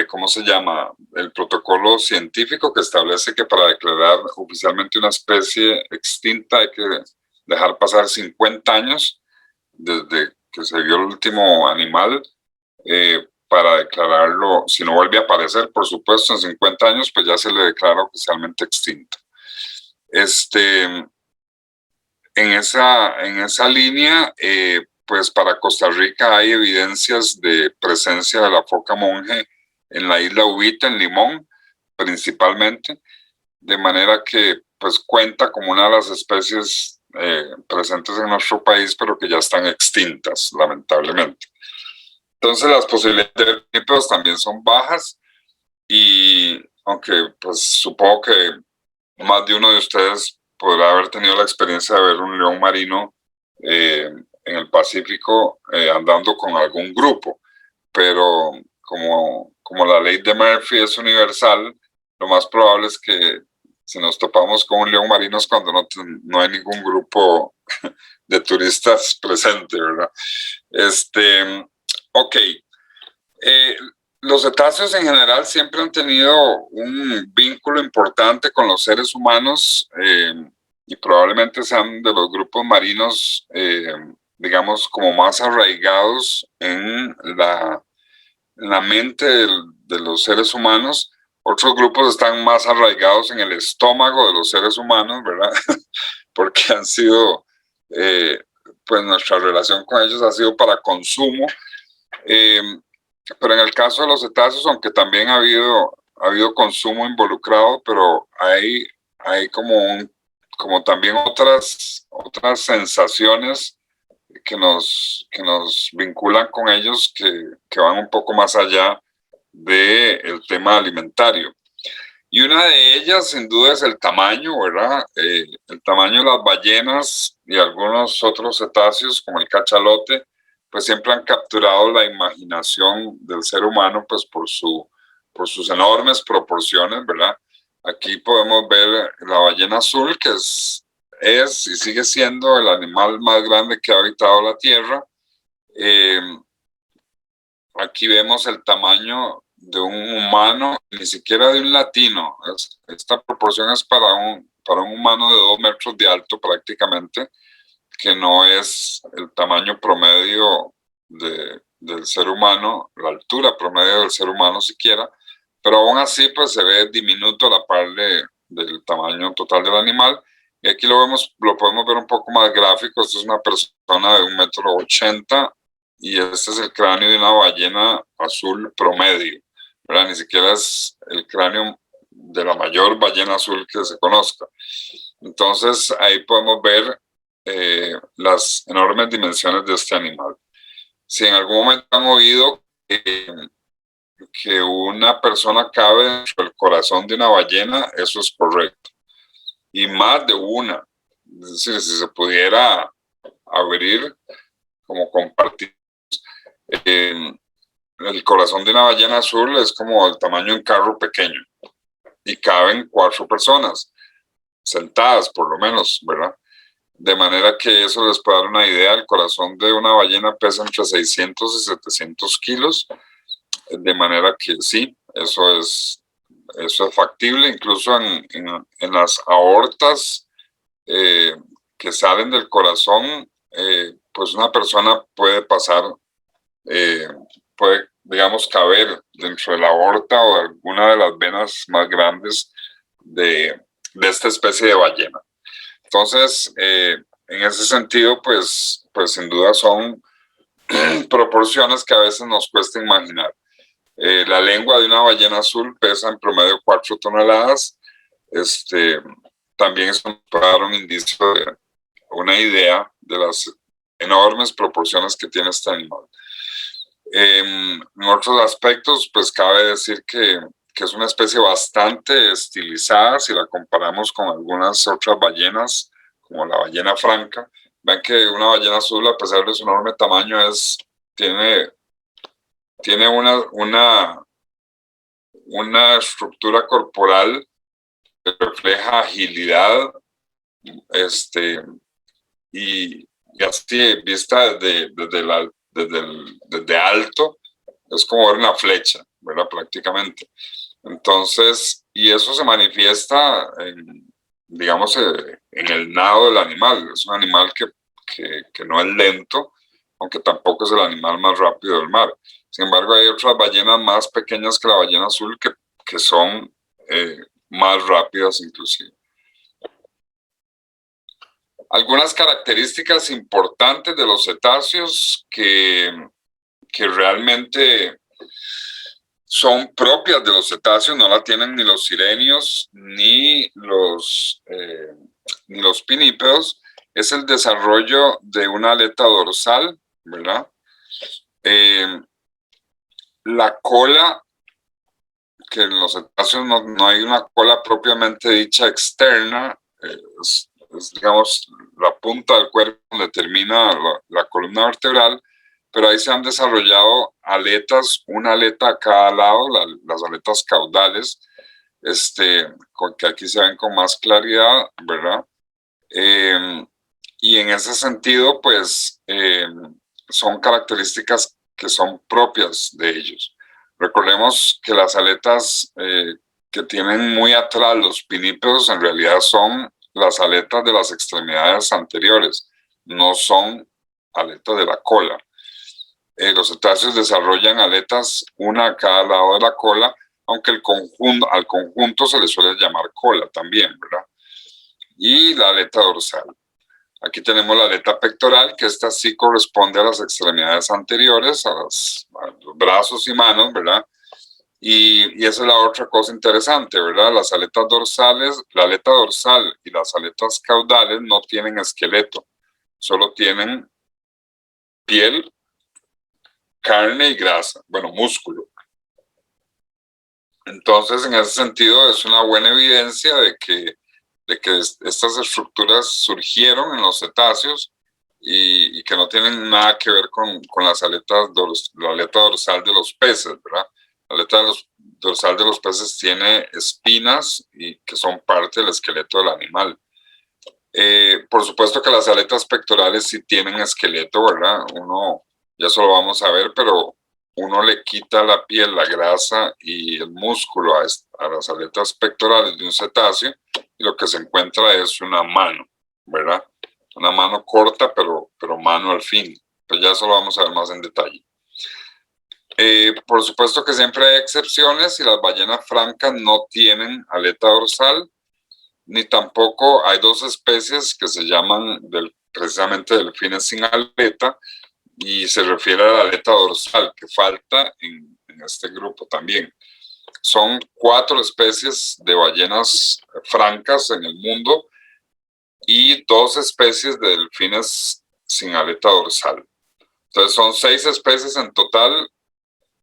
¿cómo se llama? El protocolo científico que establece que para declarar oficialmente una especie extinta hay que dejar pasar 50 años desde que se vio el último animal para declararlo, si no vuelve a aparecer, por supuesto, en 50 años, pues ya se le declara oficialmente extinto. En esa línea, pues para Costa Rica hay evidencias de presencia de la foca monje en la isla Uvita, en Limón, principalmente, de manera que pues cuenta como una de las especies presentes en nuestro país, pero que ya están extintas, lamentablemente. Entonces las posibilidades de vernípedos también son bajas y aunque pues supongo que más de uno de ustedes podrá haber tenido la experiencia de ver un león marino en el Pacífico andando con algún grupo, pero como la ley de Murphy es universal, lo más probable es que si nos topamos con un león marino es cuando no hay ningún grupo de turistas presente, ¿verdad? Ok. Los cetáceos en general siempre han tenido un vínculo importante con los seres humanos y probablemente sean de los grupos marinos, digamos, como más arraigados en la mente de los seres humanos. Otros grupos están más arraigados en el estómago de los seres humanos, ¿verdad? Porque han sido, pues nuestra relación con ellos ha sido para consumo. Pero en el caso de los cetáceos, aunque también ha habido consumo involucrado, pero hay como también otras sensaciones que nos vinculan con ellos que van un poco más allá del tema alimentario. Y una de ellas, sin duda, es el tamaño, ¿verdad? El tamaño de las ballenas y algunos otros cetáceos, como el cachalote, pues siempre han capturado la imaginación del ser humano, pues por sus enormes proporciones, ¿verdad? Aquí podemos ver la ballena azul, que es y sigue siendo el animal más grande que ha habitado la Tierra. Aquí vemos el tamaño un humano, ni siquiera de un latino. Esta proporción es para un humano de 2 metros de alto prácticamente, que no es el tamaño promedio del ser humano, la altura promedio del ser humano siquiera, pero aún así pues se ve diminuto a la par del tamaño total del animal. Y aquí lo podemos ver un poco más gráfico. Esta es una persona de 1,80 m y este es el cráneo de una ballena azul promedio, ¿verdad? Ni siquiera es el cráneo de la mayor ballena azul que se conozca. Entonces ahí podemos ver las enormes dimensiones de este animal. Si en algún momento han oído que una persona cabe dentro del corazón de una ballena, eso es correcto. Y más de una. Es decir, si se pudiera abrir, como compartir, el corazón de una ballena azul es como el tamaño de un carro pequeño. Y caben 4 personas, sentadas por lo menos, ¿verdad? De manera que eso les puede dar una idea. El corazón de una ballena pesa entre 600 y 700 kilos. De manera que sí, eso es factible. Incluso en las aortas que salen del corazón, pues una persona puede pasar, puede, digamos, caber dentro de la aorta o de alguna de las venas más grandes de esta especie de ballena. Entonces, en ese sentido, pues sin duda son proporciones que a veces nos cuesta imaginar. La lengua de una ballena azul pesa en promedio 4 toneladas. También eso nos puede dar un indicio de una idea de las enormes proporciones que tiene este animal. En otros aspectos, pues cabe decir que es una especie bastante estilizada si la comparamos con algunas otras ballenas, como la ballena franca. Ven que una ballena azul, a pesar de su enorme tamaño, tiene una estructura corporal que refleja agilidad, y así vista desde alto, es como ver una flecha, ¿verdad? Prácticamente. Entonces, y eso se manifiesta digamos, en el nado del animal. Es un animal que no es lento, aunque tampoco es el animal más rápido del mar. Sin embargo, hay otras ballenas más pequeñas que la ballena azul que son más rápidas inclusive. Algunas características importantes de los cetáceos que realmente son propias de los cetáceos, no la tienen ni los sirenios ni los pinípedos, es el desarrollo de una aleta dorsal, ¿verdad? La cola, que en los cetáceos no hay una cola propiamente dicha externa, es, digamos, la punta del cuerpo donde termina la columna vertebral, pero ahí se han desarrollado aletas, una aleta a cada lado, las aletas caudales, que aquí se ven con más claridad, ¿verdad? Y en ese sentido, pues, son características que son propias de ellos. Recordemos que las aletas que tienen muy atrás los pinípedos en realidad son las aletas de las extremidades anteriores, no son aletas de la cola. Los cetáceos desarrollan aletas una a cada lado de la cola, aunque al conjunto se le suele llamar cola también, ¿verdad? Y la aleta dorsal. Aquí tenemos la aleta pectoral, que esta sí corresponde a las extremidades anteriores, a los brazos y manos, ¿verdad? Y esa es la otra cosa interesante, ¿verdad? Las aletas dorsales, la aleta dorsal y las aletas caudales no tienen esqueleto, solo tienen piel, carne y grasa, bueno, músculo. Entonces, en ese sentido, es una buena evidencia de que estas estructuras surgieron en los cetáceos y que no tienen nada que ver con las aletas, la aleta dorsal de los peces, ¿verdad? La aleta dorsal de los peces tiene espinas y que son parte del esqueleto del animal. Por supuesto que las aletas pectorales sí tienen esqueleto, ¿verdad? Ya eso lo vamos a ver, pero uno le quita la piel, la grasa y el músculo a las aletas pectorales de un cetáceo y lo que se encuentra es una mano, ¿verdad? Una mano corta, pero mano al fin. Pues ya eso lo vamos a ver más en detalle. Por supuesto que siempre hay excepciones y las ballenas francas no tienen aleta dorsal, ni tampoco hay dos especies que se llaman precisamente delfines sin aleta, y se refiere a la aleta dorsal que falta en este grupo también. Son 4 especies de ballenas francas en el mundo y 2 especies de delfines sin aleta dorsal. Entonces son 6 especies en total.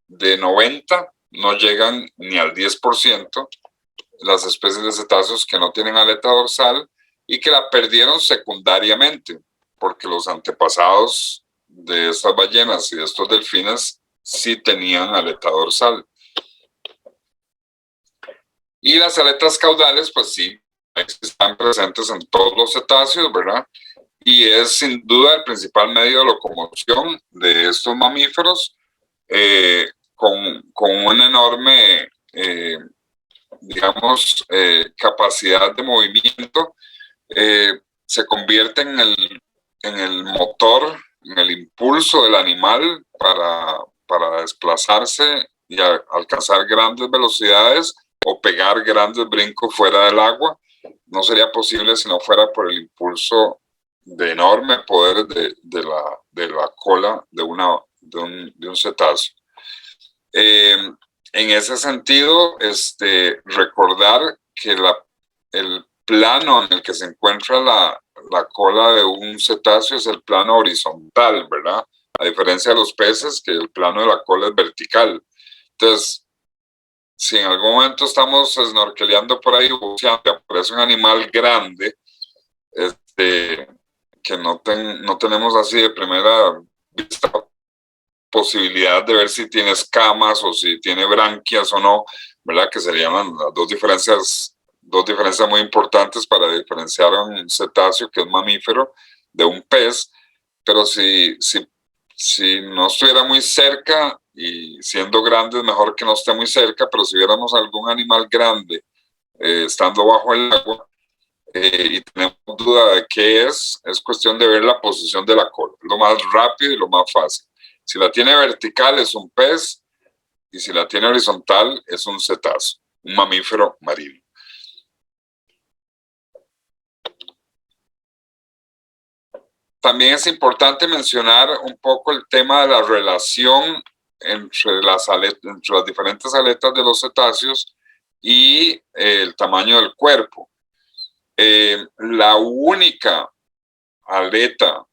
De 90 no llegan ni al 10% las especies de cetáceos que no tienen aleta dorsal y que la perdieron secundariamente, porque los antepasados de estas ballenas y de estos delfines sí tenían aleta dorsal. Y las aletas caudales, pues sí, están presentes en todos los cetáceos, ¿verdad? Y es sin duda el principal medio de locomoción de estos mamíferos, con una enorme, digamos, capacidad de movimiento. Se convierte en el motor, en el impulso del animal para desplazarse y alcanzar grandes velocidades o pegar grandes brincos fuera del agua. No sería posible si no fuera por el impulso de enorme poder de la cola de un cetáceo. En ese sentido, recordar que el plano en el que se encuentra la cola de un cetáceo es el plano horizontal, ¿verdad? A diferencia de los peces, que el plano de la cola es vertical. Entonces, si en algún momento estamos snorkeleando por ahí, buceando, y aparece un animal grande, que no tenemos así de primera vista posibilidad de ver si tiene escamas o si tiene branquias o no, ¿verdad? Que serían las dos diferencias muy importantes para diferenciar a un cetáceo, que es mamífero, de un pez. Pero si no estuviera muy cerca, y siendo grande es mejor que no esté muy cerca, pero si viéramos algún animal grande estando bajo el agua, y tenemos duda de qué es cuestión de ver la posición de la cola. Lo más rápido y lo más fácil. Si la tiene vertical es un pez, y si la tiene horizontal es un cetáceo, un mamífero marino. También es importante mencionar un poco el tema de la relación entre las diferentes aletas de los cetáceos y el tamaño del cuerpo. La única aleta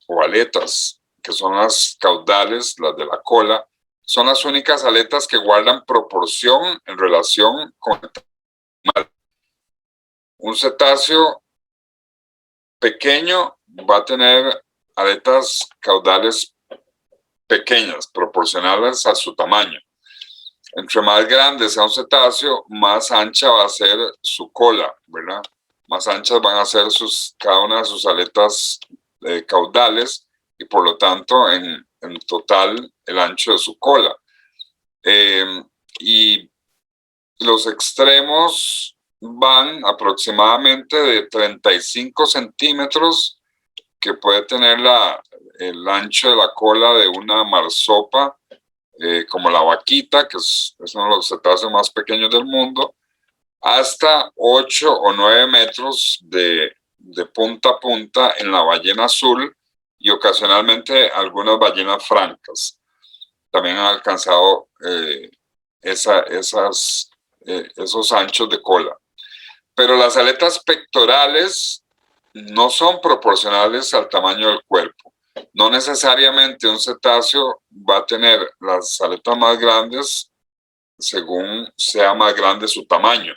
o aletas, que son las caudales, las de la cola, son las únicas aletas que guardan proporción en relación con el tamaño. Un cetáceo pequeño va a tener aletas caudales pequeñas, proporcionales a su tamaño. Entre más grande sea un cetáceo, más ancha va a ser su cola, ¿verdad? Más anchas van a ser cada una de sus aletas caudales, y por lo tanto en total el ancho de su cola. Y los extremos van aproximadamente de 35 centímetros, que puede tener el ancho de la cola de una marsopa, como la vaquita, que es uno de los cetáceos más pequeños del mundo, hasta 8 o 9 metros de punta a punta en la ballena azul, y ocasionalmente algunas ballenas francas también han alcanzado esos anchos de cola. Pero las aletas pectorales no son proporcionales al tamaño del cuerpo. No necesariamente un cetáceo va a tener las aletas más grandes según sea más grande su tamaño.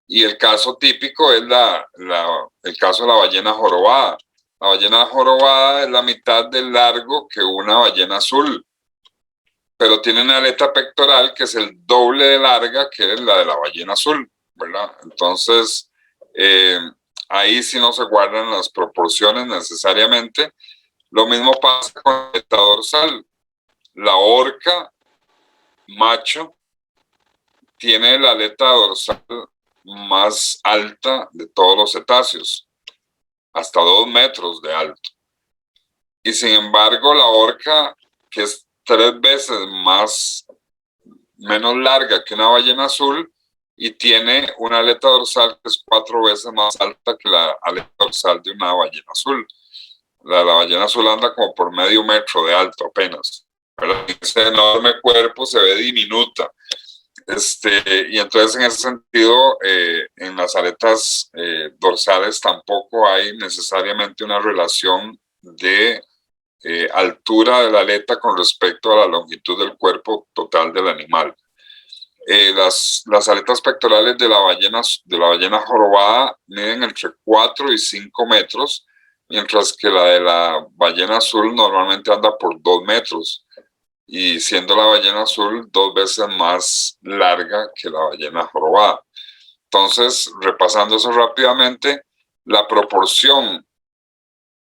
Y el caso típico es el caso de la ballena jorobada. La ballena jorobada es la mitad del largo que una ballena azul, pero tiene una aleta pectoral que es el doble de larga que es la de la ballena azul, ¿verdad? Entonces, ahí sí no se guardan las proporciones necesariamente. Lo mismo pasa con la aleta dorsal. la orca macho tiene la aleta dorsal más alta de todos los cetáceos, hasta 2 metros de alto. Y sin embargo, la orca, que es 3 veces menos larga que una ballena azul, y tiene una aleta dorsal que es 4 veces más alta que la aleta dorsal de una ballena azul. La ballena azul anda como por medio metro de alto apenas, ¿verdad? Ese enorme cuerpo se ve diminuta. Y entonces en ese sentido, en las aletas dorsales tampoco hay necesariamente una relación de altura de la aleta con respecto a la longitud del cuerpo total del animal. Las aletas pectorales de la ballena jorobada miden entre 4 y 5 metros, mientras que la de la ballena azul normalmente anda por 2 metros, y siendo la ballena azul 2 veces más larga que la ballena jorobada. Entonces, repasando eso rápidamente, la proporción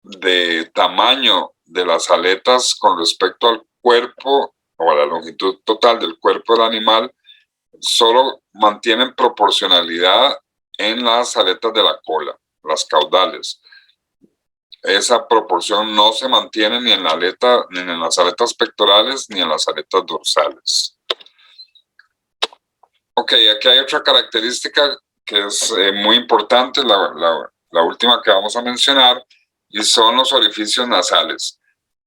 de tamaño de las aletas con respecto al cuerpo o a la longitud total del cuerpo del animal solo mantienen proporcionalidad en las aletas de la cola, las caudales. Esa proporción no se mantiene ni en las aletas pectorales ni en las aletas dorsales. Ok, aquí hay otra característica que es muy importante, la última que vamos a mencionar, y son los orificios nasales.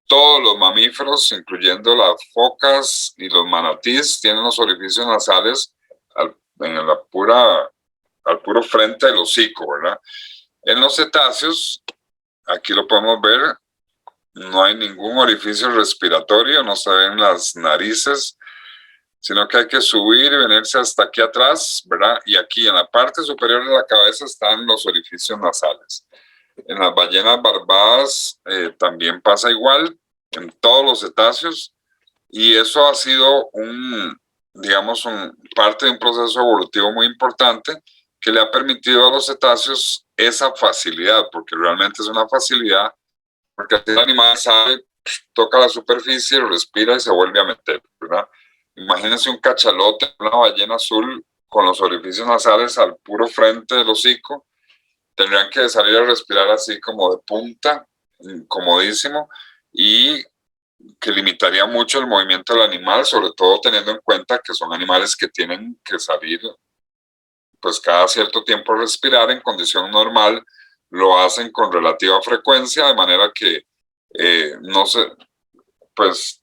Todos los mamíferos, incluyendo las focas y los manatíes, tienen los orificios nasales al puro frente del hocico, ¿verdad? En los cetáceos, aquí lo podemos ver, no hay ningún orificio respiratorio, no se ven las narices, sino que hay que subir y venirse hasta aquí atrás, ¿verdad? Y aquí en la parte superior de la cabeza están los orificios nasales. En las ballenas barbadas también pasa igual, en todos los cetáceos, y eso ha sido parte de un proceso evolutivo muy importante que le ha permitido a los cetáceos esa facilidad, porque realmente es una facilidad, porque así el animal sabe, toca la superficie, respira y se vuelve a meter, ¿verdad? Imagínense un cachalote, una ballena azul con los orificios nasales al puro frente del hocico, tendrían que salir a respirar así como de punta, incomodísimo, y que limitaría mucho el movimiento del animal, sobre todo teniendo en cuenta que son animales que tienen que salir pues cada cierto tiempo a respirar. En condición normal lo hacen con relativa frecuencia, de manera que no se, pues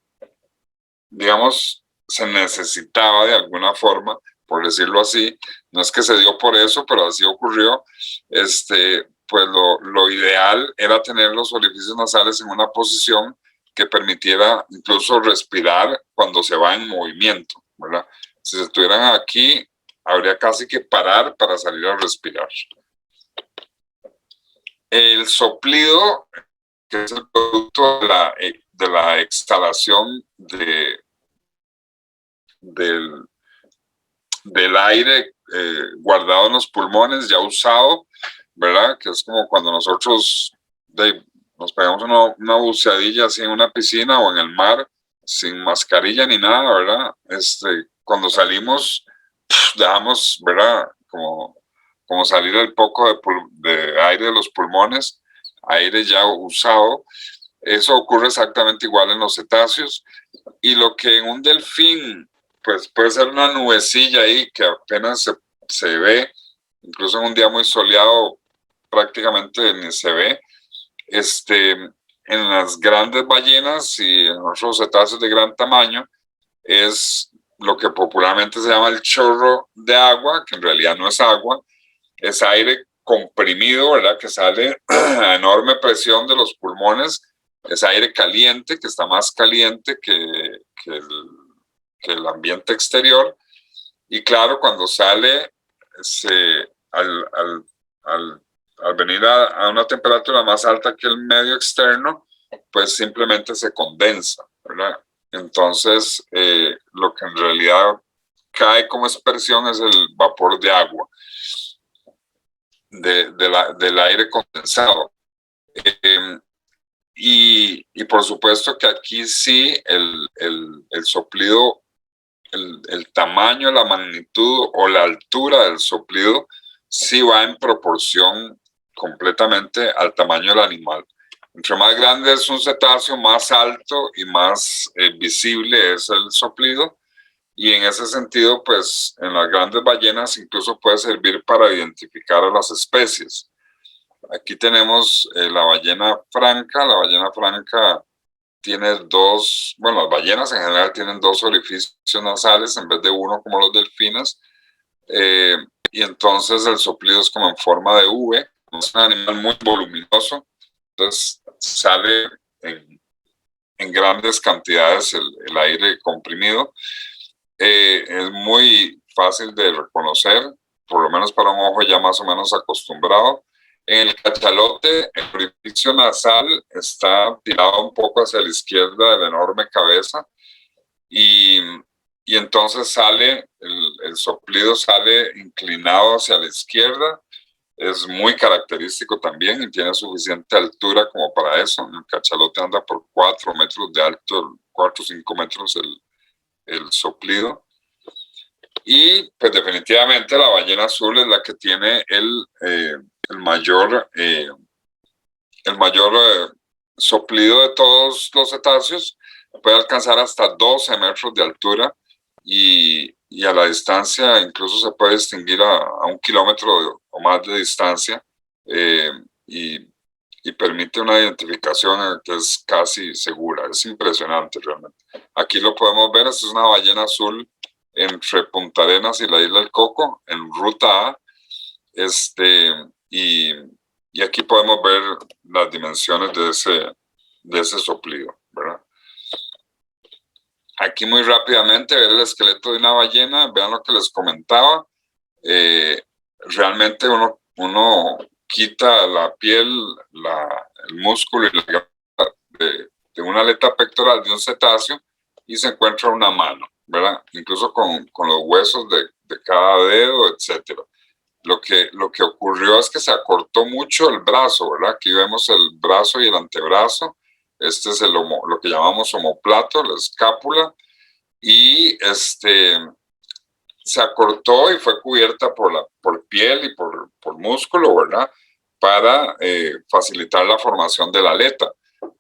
digamos, se necesitaba de alguna forma, por decirlo así, no es que se dio por eso, pero así ocurrió, pues lo ideal era tener los orificios nasales en una posición que permitiera incluso respirar cuando se va en movimiento, ¿verdad? Si se estuvieran aquí, habría casi que parar para salir a respirar. El soplido, que es el producto de la exhalación del aire guardado en los pulmones, ya usado, ¿verdad? Que es como cuando nosotros nos pegamos una buceadilla así en una piscina o en el mar, sin mascarilla ni nada, ¿verdad? Cuando salimos, dejamos, ¿verdad? Como salir el poco de aire de los pulmones, aire ya usado. Eso ocurre exactamente igual en los cetáceos, y lo que en un delfín pues puede ser una nubecilla ahí que apenas se ve, incluso en un día muy soleado prácticamente ni se ve. En las grandes ballenas y en otros cetáceos de gran tamaño es lo que popularmente se llama el chorro de agua, que en realidad no es agua, es aire comprimido, ¿verdad? Que sale a enorme presión de los pulmones, es aire caliente, que está más caliente que el ambiente exterior, y claro, cuando sale al venir a una temperatura más alta que el medio externo, pues simplemente se condensa, ¿verdad? Entonces, lo que en realidad cae como expresión es el vapor de agua del aire condensado. Y por supuesto que aquí sí el soplido, el tamaño, la magnitud o la altura del soplido sí va en proporción completamente al tamaño del animal. Entre más grande es un cetáceo, más alto y más visible es el soplido. Y en ese sentido, pues en las grandes ballenas incluso puede servir para identificar a las especies. Aquí tenemos la ballena franca. La ballena franca tiene dos, bueno, las ballenas en general tienen dos orificios nasales en vez de uno como los delfines. Y entonces el soplido es como en forma de V. Es un animal muy voluminoso. Entonces sale en grandes cantidades el aire comprimido. Es muy fácil de reconocer, por lo menos para un ojo ya más o menos acostumbrado. En el cachalote, el orificio nasal está tirado un poco hacia la izquierda de la enorme cabeza y entonces sale, el soplido sale inclinado hacia la izquierda. Es muy característico también y tiene suficiente altura como para eso. El cachalote anda por 4 metros de alto, 4 o 5 metros el soplido. Y pues definitivamente la ballena azul es la que tiene el mayor soplido de todos los cetáceos. Puede alcanzar hasta 12 metros de altura y a la distancia incluso se puede distinguir a 1 kilómetro o más de distancia, y permite una identificación que es casi segura. Es impresionante realmente. Aquí lo podemos ver. Esta es una ballena azul entre Punta Arenas y la Isla del Coco, en ruta A. Y aquí podemos ver las dimensiones de ese soplido, ¿verdad? Aquí muy rápidamente ver el esqueleto de una ballena. Vean lo que les comentaba. Realmente uno quita la piel, el músculo y la grasa de una aleta pectoral de un cetáceo y se encuentra una mano, ¿verdad? Incluso con los huesos de cada dedo, etcétera. Lo que ocurrió es que se acortó mucho el brazo, ¿verdad? Aquí vemos el brazo y el antebrazo. Este es lo que llamamos omóplato, la escápula, y se acortó y fue cubierta por piel y por músculo, ¿verdad? Para facilitar la formación de la aleta.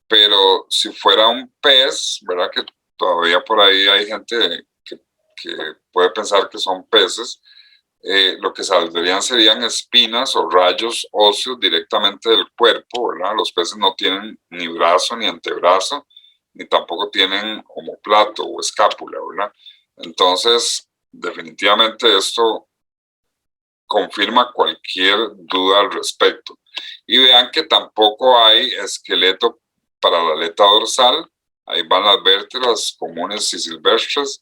Pero si fuera un pez, ¿verdad? Que todavía por ahí hay gente que puede pensar que son peces. Lo que saldrían serían espinas o rayos óseos directamente del cuerpo, ¿verdad? Los peces no tienen ni brazo ni antebrazo, ni tampoco tienen omóplato o escápula, ¿verdad? Entonces, definitivamente esto confirma cualquier duda al respecto. Y vean que tampoco hay esqueleto para la aleta dorsal. Ahí van las vértebras comunes y silvestres.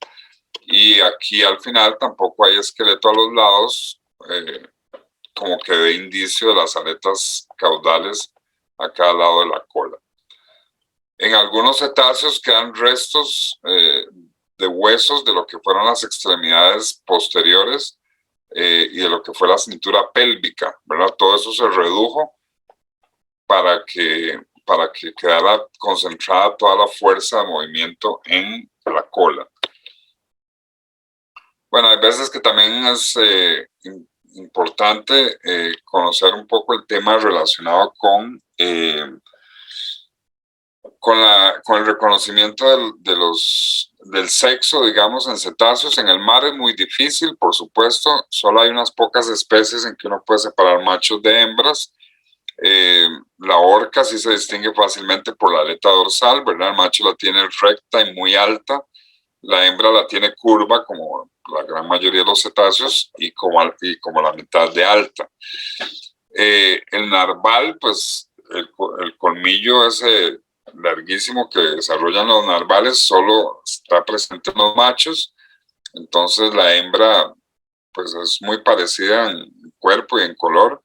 Y aquí al final tampoco hay esqueleto a los lados, como que dé indicio de las aletas caudales a cada lado de la cola. En algunos cetáceos quedan restos de huesos de lo que fueron las extremidades posteriores y de lo que fue la cintura pélvica, ¿verdad? Todo eso se redujo para que quedara concentrada toda la fuerza de movimiento en la cola. Bueno, hay veces que también es importante conocer un poco el tema relacionado con el reconocimiento del sexo, digamos, en cetáceos. En el mar es muy difícil, por supuesto. Solo hay unas pocas especies en que uno puede separar machos de hembras. La orca sí se distingue fácilmente por la aleta dorsal, ¿verdad? El macho la tiene recta y muy alta. La hembra la tiene curva, como la gran mayoría de los cetáceos, y como la mitad de alta. El narval, pues el colmillo ese larguísimo que desarrollan los narvales solo está presente en los machos. Entonces la hembra pues es muy parecida en cuerpo y en color,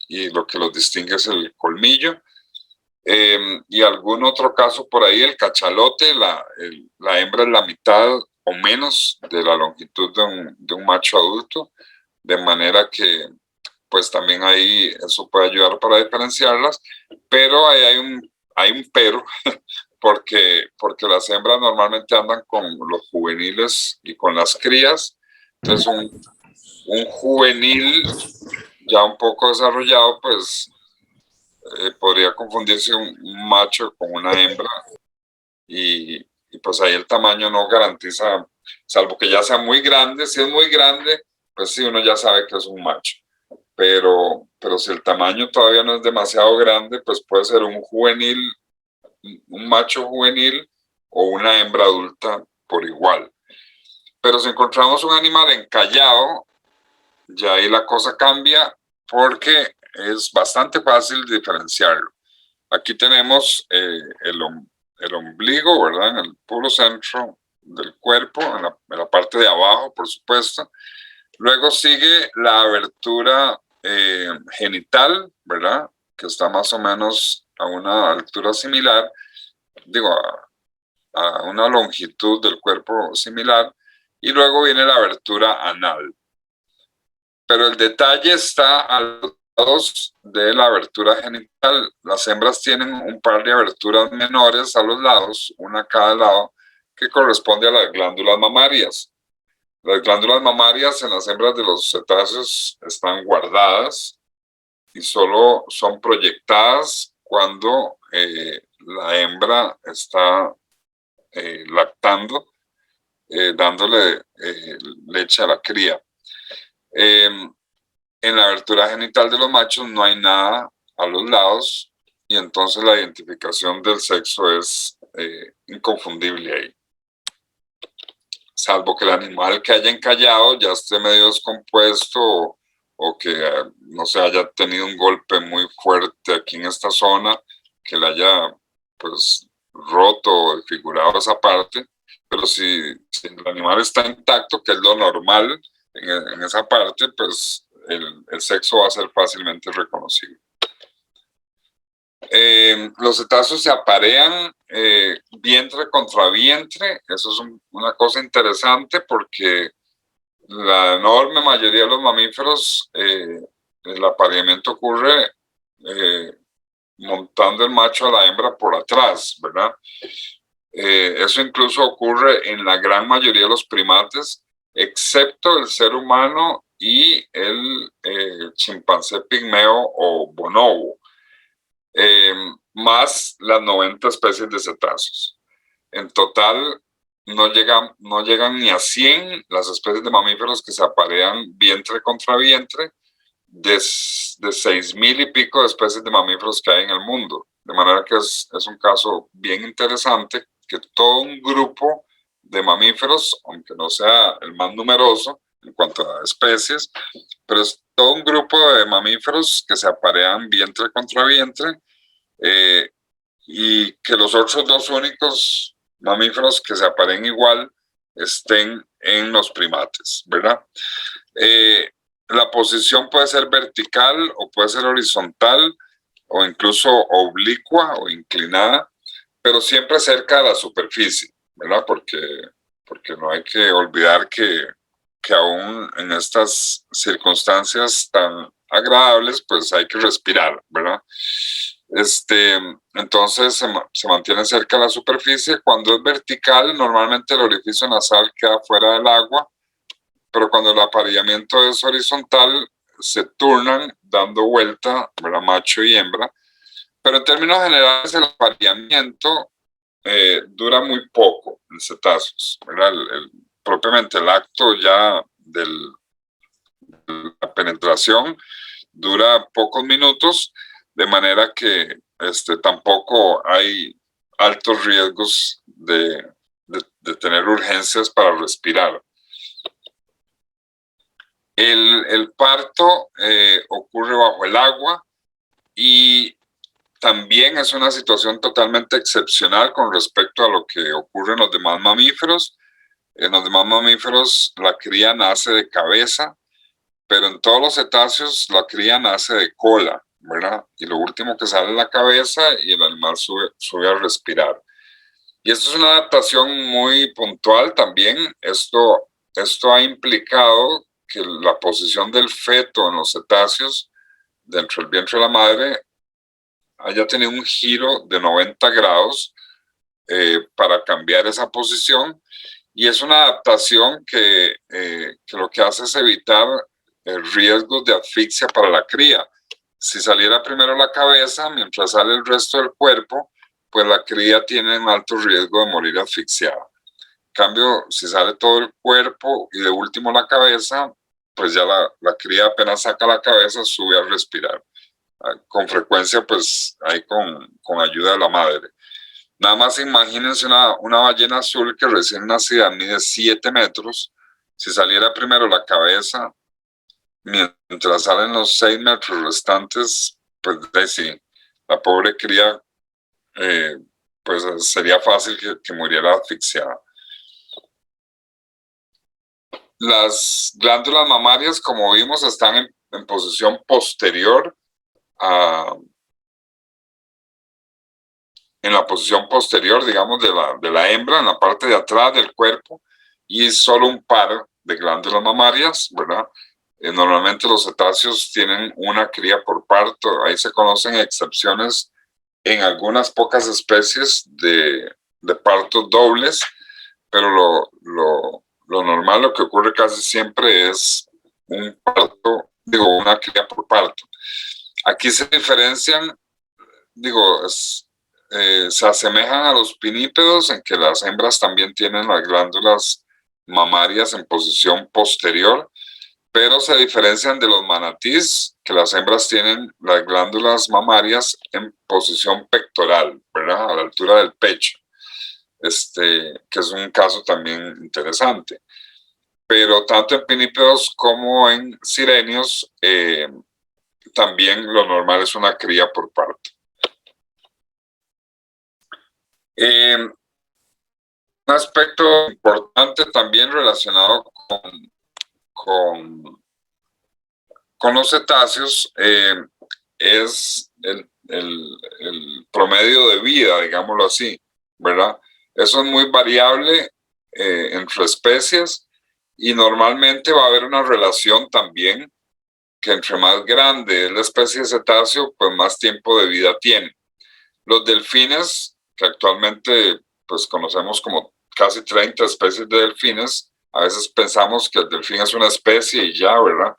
y lo que los distingue es el colmillo. Y algún otro caso por ahí, el cachalote, la hembra es la mitad o menos de la longitud de un macho adulto, de manera que pues también ahí eso puede ayudar para diferenciarlas, pero ahí hay un pero, porque las hembras normalmente andan con los juveniles y con las crías. Entonces un juvenil ya un poco desarrollado, pues podría confundirse un macho con una hembra, y pues ahí el tamaño no garantiza, salvo que ya sea muy grande. Si es muy grande, pues sí, uno ya sabe que es un macho. Pero si el tamaño todavía no es demasiado grande, pues puede ser un juvenil, un macho juvenil o una hembra adulta por igual. Pero si encontramos un animal encallado, ya ahí la cosa cambia, porque es bastante fácil diferenciarlo. Aquí tenemos el ombligo, ¿verdad? En el puro centro del cuerpo, en la parte de abajo, por supuesto. Luego sigue la abertura genital, ¿verdad? Que está más o menos a una altura similar, digo, a una longitud del cuerpo similar. Y luego viene la abertura anal. Pero el detalle está a los lados de la abertura genital. Las hembras tienen un par de aberturas menores a los lados, una a cada lado, que corresponde a las glándulas mamarias. Las glándulas mamarias en las hembras de los cetáceos están guardadas y solo son proyectadas cuando la hembra está lactando, dándole leche a la cría. En la abertura genital de los machos no hay nada a los lados, y entonces la identificación del sexo es inconfundible ahí. Salvo que el animal que haya encallado ya esté medio descompuesto, o que no se haya tenido un golpe muy fuerte aquí en esta zona, que le haya pues roto o desfigurado esa parte. Pero si el animal está intacto, que es lo normal en esa parte, pues el sexo va a ser fácilmente reconocible. Los cetáceos se aparean vientre contra vientre. Eso es una cosa interesante, porque la enorme mayoría de los mamíferos, el apareamiento ocurre montando el macho a la hembra por atrás, ¿verdad? Eso incluso ocurre en la gran mayoría de los primates, excepto el ser humano y el chimpancé pigmeo o bonobo, más las 90 especies de cetáceos. En total no llegan ni a 100 las especies de mamíferos que se aparean vientre contra vientre, de 6,000 y pico de especies de mamíferos que hay en el mundo. De manera que es un caso bien interesante que todo un grupo de mamíferos, aunque no sea el más numeroso en cuanto a especies, pero es todo un grupo de mamíferos que se aparean vientre contra vientre, y que los otros dos únicos mamíferos que se apareen igual estén en los primates, ¿verdad? La posición puede ser vertical o puede ser horizontal, o incluso oblicua o inclinada, pero siempre cerca de la superficie, ¿verdad? Porque no hay que olvidar que aún en estas circunstancias tan agradables, pues hay que respirar, ¿verdad? Entonces se mantiene cerca de la superficie. Cuando es vertical, normalmente el orificio nasal queda fuera del agua, pero cuando el apareamiento es horizontal, se turnan dando vuelta, ¿verdad? Macho y hembra. Pero en términos generales, el apareamiento dura muy poco en cetáceos, ¿verdad? Propiamente el acto ya de la penetración dura pocos minutos, de manera que tampoco hay altos riesgos de tener urgencias para respirar. El parto ocurre bajo el agua, y también es una situación totalmente excepcional con respecto a lo que ocurre en los demás mamíferos. En los demás mamíferos la cría nace de cabeza, pero en todos los cetáceos la cría nace de cola, ¿verdad? Y lo último que sale es la cabeza, y el animal sube a respirar. Y esto es una adaptación muy puntual también. Esto ha implicado que la posición del feto en los cetáceos dentro del vientre de la madre haya tenido un giro de 90 grados para cambiar esa posición, y es una adaptación que lo que hace es evitar riesgos de asfixia para la cría. Si saliera primero la cabeza mientras sale el resto del cuerpo, pues la cría tiene un alto riesgo de morir asfixiada. En cambio, si sale todo el cuerpo y de último la cabeza, pues ya la cría apenas saca la cabeza, sube a respirar. Con frecuencia, pues ahí con ayuda de la madre. Nada más imagínense una ballena azul que recién nacida mide 7 metros. Si saliera primero la cabeza, mientras salen los 6 metros restantes, pues sí, la pobre cría, pues sería fácil que muriera asfixiada. Las glándulas mamarias, como vimos, están en posición posterior en la posición posterior, digamos, de la hembra, en la parte de atrás del cuerpo, y solo un par de glándulas mamarias, ¿verdad? Normalmente los cetáceos tienen una cría por parto. Ahí se conocen excepciones en algunas pocas especies de partos dobles, pero lo normal, lo que ocurre casi siempre es un parto, digo, una cría por parto. Aquí se diferencian, digo, se asemejan a los pinípedos en que las hembras también tienen las glándulas mamarias en posición posterior, pero se diferencian de los manatís, que las hembras tienen las glándulas mamarias en posición pectoral, ¿verdad? A la altura del pecho, que es un caso también interesante. Pero tanto en pinípedos como en sirenios, también lo normal es una cría por parto. Un aspecto importante también relacionado con los cetáceos es el promedio de vida, digámoslo así, ¿verdad? Eso es muy variable entre especies, y normalmente va a haber una relación también que entre más grande es la especie de cetáceo, pues más tiempo de vida tiene. Los delfines, que actualmente pues conocemos como casi 30 especies de delfines, a veces pensamos que el delfín es una especie y ya, ¿verdad?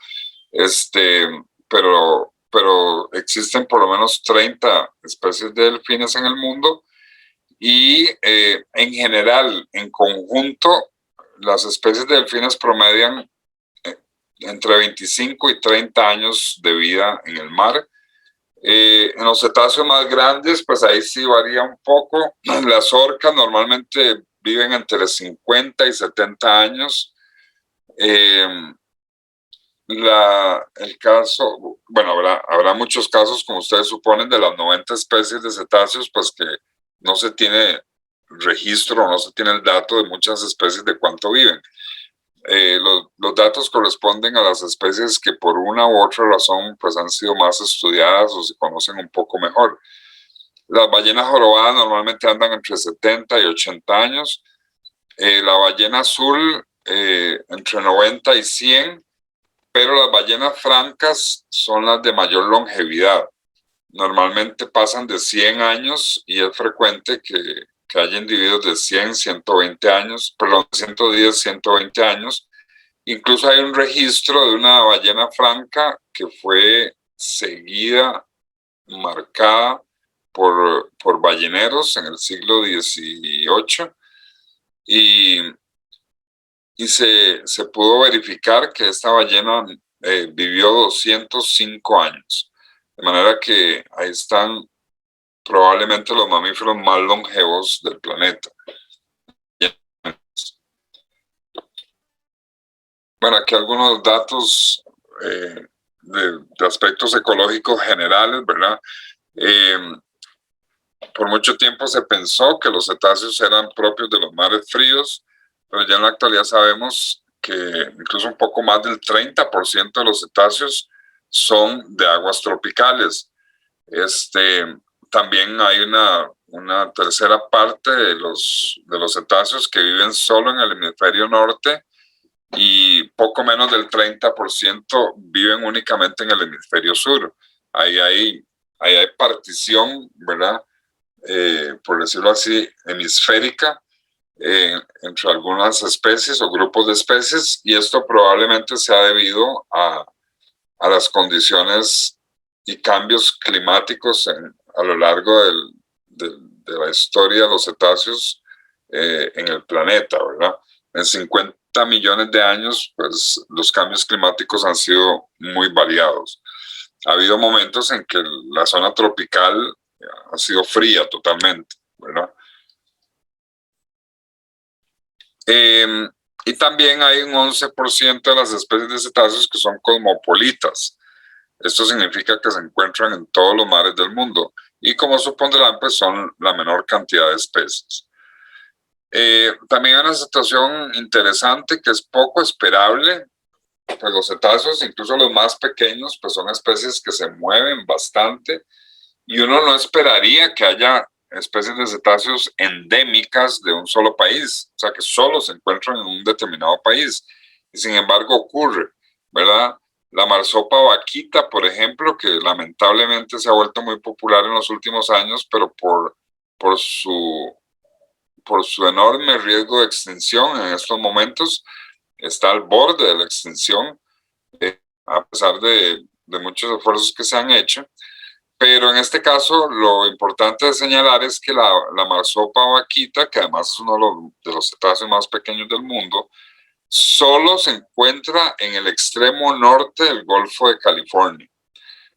Pero existen por lo menos 30 especies de delfines en el mundo, y en general, en conjunto, las especies de delfines promedian entre 25 y 30 años de vida en el mar. En los cetáceos más grandes, pues ahí sí varía un poco. Las orcas normalmente viven entre 50 y 70 años. El caso, bueno, habrá muchos casos, como ustedes suponen, de las 90 especies de cetáceos, pues que no se tiene registro, no se tiene el dato de muchas especies de cuánto viven. Los datos corresponden a las especies que por una u otra razón pues han sido más estudiadas o se conocen un poco mejor. Las ballenas jorobadas normalmente andan entre 70 y 80 años. La ballena azul entre 90 y 100, pero las ballenas francas son las de mayor longevidad. Normalmente pasan de 100 años, y es frecuente que haya individuos de 100, 120 años, perdón, 110, 120 años. Incluso hay un registro de una ballena franca que fue seguida, marcada por balleneros en el siglo XVIII, y se pudo verificar que esta ballena vivió 205 años. De manera que ahí están probablemente los mamíferos más longevos del planeta. Bueno, aquí algunos datos de aspectos ecológicos generales, ¿verdad? Por mucho tiempo se pensó que los cetáceos eran propios de los mares fríos, pero ya en la actualidad sabemos que incluso un poco más del 30% de los cetáceos son de aguas tropicales. También hay una tercera parte de los cetáceos que viven solo en el hemisferio norte, y poco menos del 30% viven únicamente en el hemisferio sur. Ahí hay partición, ¿verdad? Por decirlo así, hemisférica, entre algunas especies o grupos de especies, y esto probablemente sea debido a las condiciones y cambios climáticos a lo largo de la historia de los cetáceos en el planeta, ¿verdad? En 50 millones de años, pues los cambios climáticos han sido muy variados. Ha habido momentos en que la zona tropical ha sido fría totalmente, ¿verdad? Y también hay un 11% de las especies de cetáceos que son cosmopolitas. Esto significa que se encuentran en todos los mares del mundo y, como supondrán, pues son la menor cantidad de especies. También hay una situación interesante que es poco esperable, pues los cetáceos, incluso los más pequeños, pues son especies que se mueven bastante y uno no esperaría que haya especies de cetáceos endémicas de un solo país, o sea, que solo se encuentran en un determinado país. Y sin embargo ocurre, ¿verdad? La marsopa vaquita, por ejemplo, que lamentablemente se ha vuelto muy popular en los últimos años, pero por su enorme riesgo de extinción en estos momentos, está al borde de la extinción, a pesar de muchos esfuerzos que se han hecho. Pero en este caso, lo importante de señalar es que la marsopa vaquita, que además es uno de los cetáceos más pequeños del mundo, solo se encuentra en el extremo norte del Golfo de California.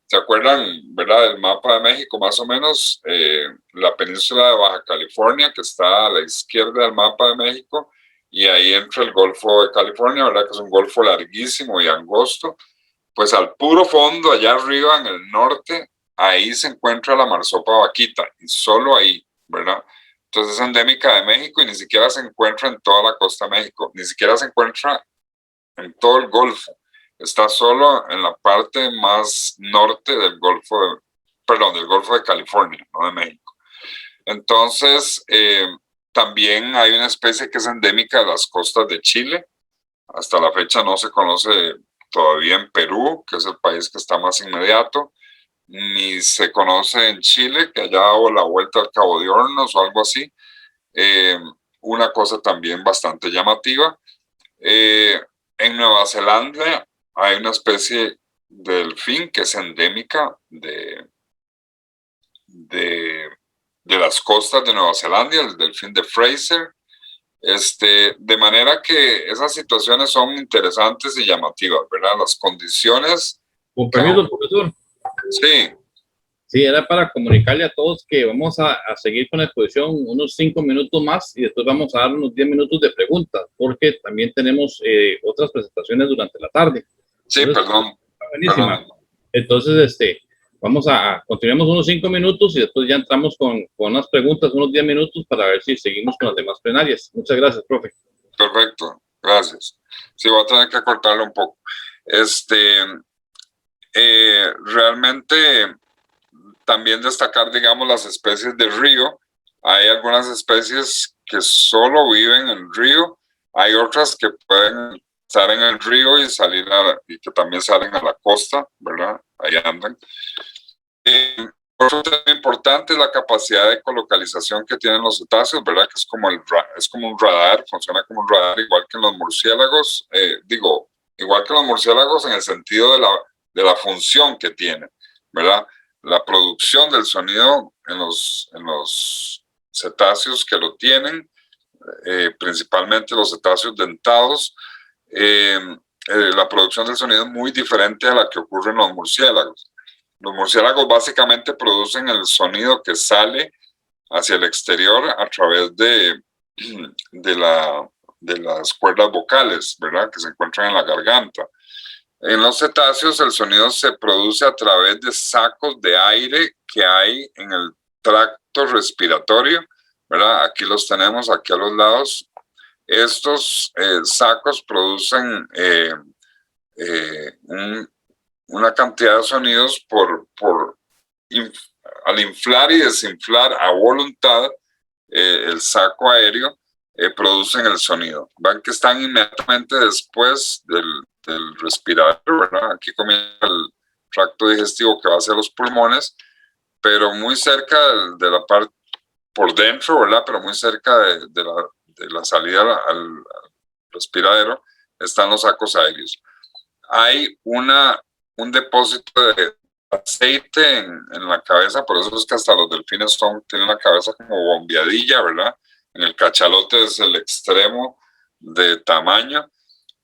¿Se acuerdan, verdad, del mapa de México, más o menos? La península de Baja California, que está a la izquierda del mapa de México, y ahí entra el Golfo de California, ¿verdad? Que es un golfo larguísimo y angosto. Pues al puro fondo, allá arriba en el norte, ahí se encuentra la marsopa vaquita, y solo ahí, ¿verdad? Entonces es endémica de México y ni siquiera se encuentra en toda la costa de México, ni siquiera se encuentra en todo el Golfo. Está solo en la parte más norte del Golfo de California, no de México. Entonces, también hay una especie que es endémica de las costas de Chile. Hasta la fecha no se conoce todavía en Perú, que es el país que está más inmediato, ni se conoce en Chile, que haya dado la vuelta al Cabo de Hornos o algo así. Una cosa también bastante llamativa. En Nueva Zelanda hay una especie de delfín que es endémica de las costas de Nueva Zelanda, el delfín de Fraser. De manera que esas situaciones son interesantes y llamativas, ¿verdad? Las condiciones. Con permiso, profesor. Sí. Sí, era para comunicarle a todos que vamos a seguir con la exposición unos 5 minutos más y después vamos a dar unos 10 minutos de preguntas, porque también tenemos otras presentaciones durante la tarde. Sí, entonces, perdón. Buenísima. Perdón. Entonces, continuemos unos 5 minutos y después ya entramos con unas preguntas, unos 10 minutos para ver si seguimos con las demás plenarias. Muchas gracias, profe. Perfecto, gracias. Sí, voy a tener que cortarlo un poco. Realmente también destacar, digamos, las especies de río. Hay algunas especies que solo viven en el río, hay otras que pueden estar en el río y y que también salen a la costa, ¿verdad? Ahí andan. Otro tema importante es la capacidad de ecolocalización que tienen los cetáceos, ¿verdad? Que es como un radar, funciona como un radar, igual que en los murciélagos. Igual que los murciélagos en el sentido de la función que tienen, ¿verdad? La producción del sonido en los cetáceos que lo tienen, principalmente los cetáceos dentados, la producción del sonido es muy diferente a la que ocurre en los murciélagos. Los murciélagos básicamente producen el sonido que sale hacia el exterior a través de las cuerdas vocales, ¿verdad? Que se encuentran en la garganta. En los cetáceos el sonido se produce a través de sacos de aire que hay en el tracto respiratorio, ¿verdad? Aquí los tenemos, aquí a los lados. Estos sacos producen una cantidad de sonidos al inflar y desinflar a voluntad el saco aéreo. producen el sonido. Van que están inmediatamente después del respiradero, ¿verdad? Aquí comienza el tracto digestivo que va hacia los pulmones, pero muy cerca de la parte por dentro, ¿verdad? Pero muy cerca de la salida al respiradero están los sacos aéreos. Hay un depósito de aceite en la cabeza, por eso es que hasta los delfines tienen la cabeza como bombeadilla, ¿verdad? En el cachalote es el extremo de tamaño,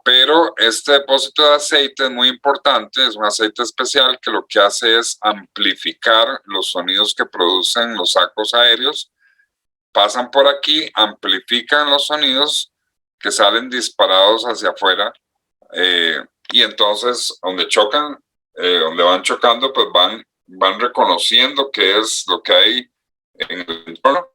pero este depósito de aceite es muy importante, es un aceite especial que lo que hace es amplificar los sonidos que producen los sacos aéreos, pasan por aquí, amplifican los sonidos que salen disparados hacia afuera, y entonces donde chocan, donde van chocando, pues van reconociendo qué es lo que hay en el entorno,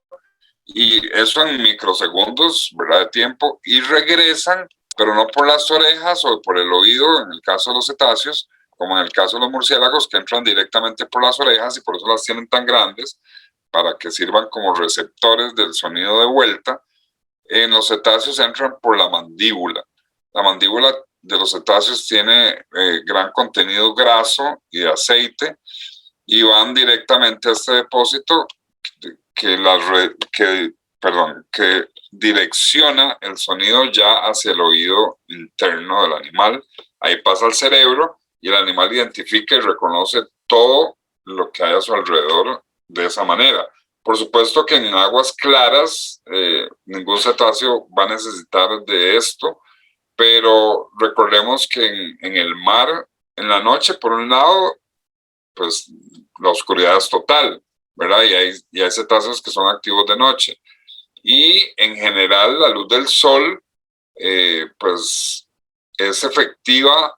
y eso en microsegundos, ¿verdad?, de tiempo, y regresan, pero no por las orejas o por el oído, en el caso de los cetáceos, como en el caso de los murciélagos, que entran directamente por las orejas y por eso las tienen tan grandes, para que sirvan como receptores del sonido de vuelta. En los cetáceos entran por la mandíbula. La mandíbula de los cetáceos tiene gran contenido graso y de aceite, y van directamente a este depósito que direcciona el sonido ya hacia el oído interno del animal. Ahí pasa al cerebro y el animal identifica y reconoce todo lo que hay a su alrededor de esa manera. Por supuesto que en aguas claras ningún cetáceo va a necesitar de esto, pero recordemos que en el mar, en la noche, por un lado, pues la oscuridad es total, ¿verdad? Y hay cetáceos que son activos de noche. Y en general la luz del sol, pues es efectiva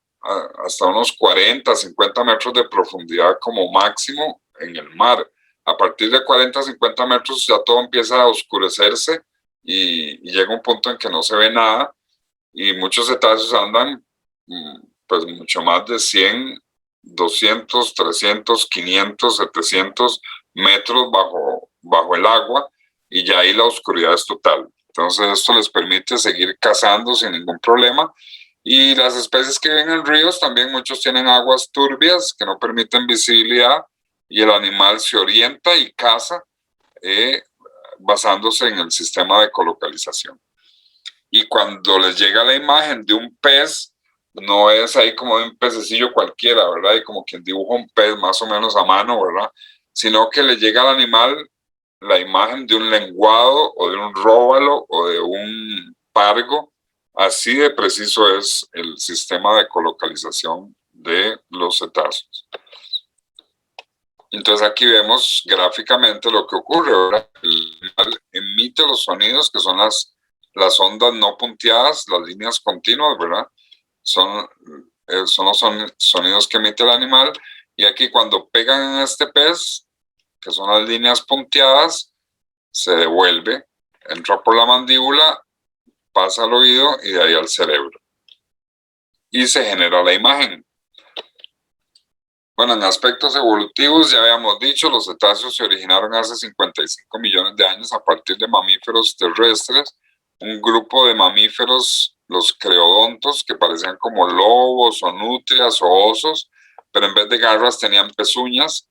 hasta unos 40, 50 metros de profundidad como máximo en el mar. A partir de 40, 50 metros ya todo empieza a oscurecerse y llega un punto en que no se ve nada, y muchos cetáceos andan pues mucho más de 100, 200, 300, 500, 700 metros bajo el agua, y ya ahí la oscuridad es total. Entonces esto les permite seguir cazando sin ningún problema. Y las especies que viven en ríos también, muchos tienen aguas turbias que no permiten visibilidad, y el animal se orienta y caza basándose en el sistema de ecolocalización. Y cuando les llega la imagen de un pez, no es ahí como de un pececillo cualquiera, ¿verdad? Y como quien dibuja un pez más o menos a mano, ¿verdad? Sino que le llega al animal la imagen de un lenguado o de un róbalo o de un pargo. Así de preciso es el sistema de ecolocalización de los cetáceos. Entonces aquí vemos gráficamente lo que ocurre, ¿verdad? El animal emite los sonidos que son las ondas no punteadas, las líneas continuas, ¿verdad? Son los sonidos que emite el animal, y aquí cuando pegan en este pez, que son las líneas punteadas, se devuelve, entra por la mandíbula, pasa al oído y de ahí al cerebro. Y se genera la imagen. Bueno, en aspectos evolutivos ya habíamos dicho, los cetáceos se originaron hace 55 millones de años a partir de mamíferos terrestres, un grupo de mamíferos, los creodontos, que parecían como lobos o nutrias o osos, pero en vez de garras tenían pezuñas,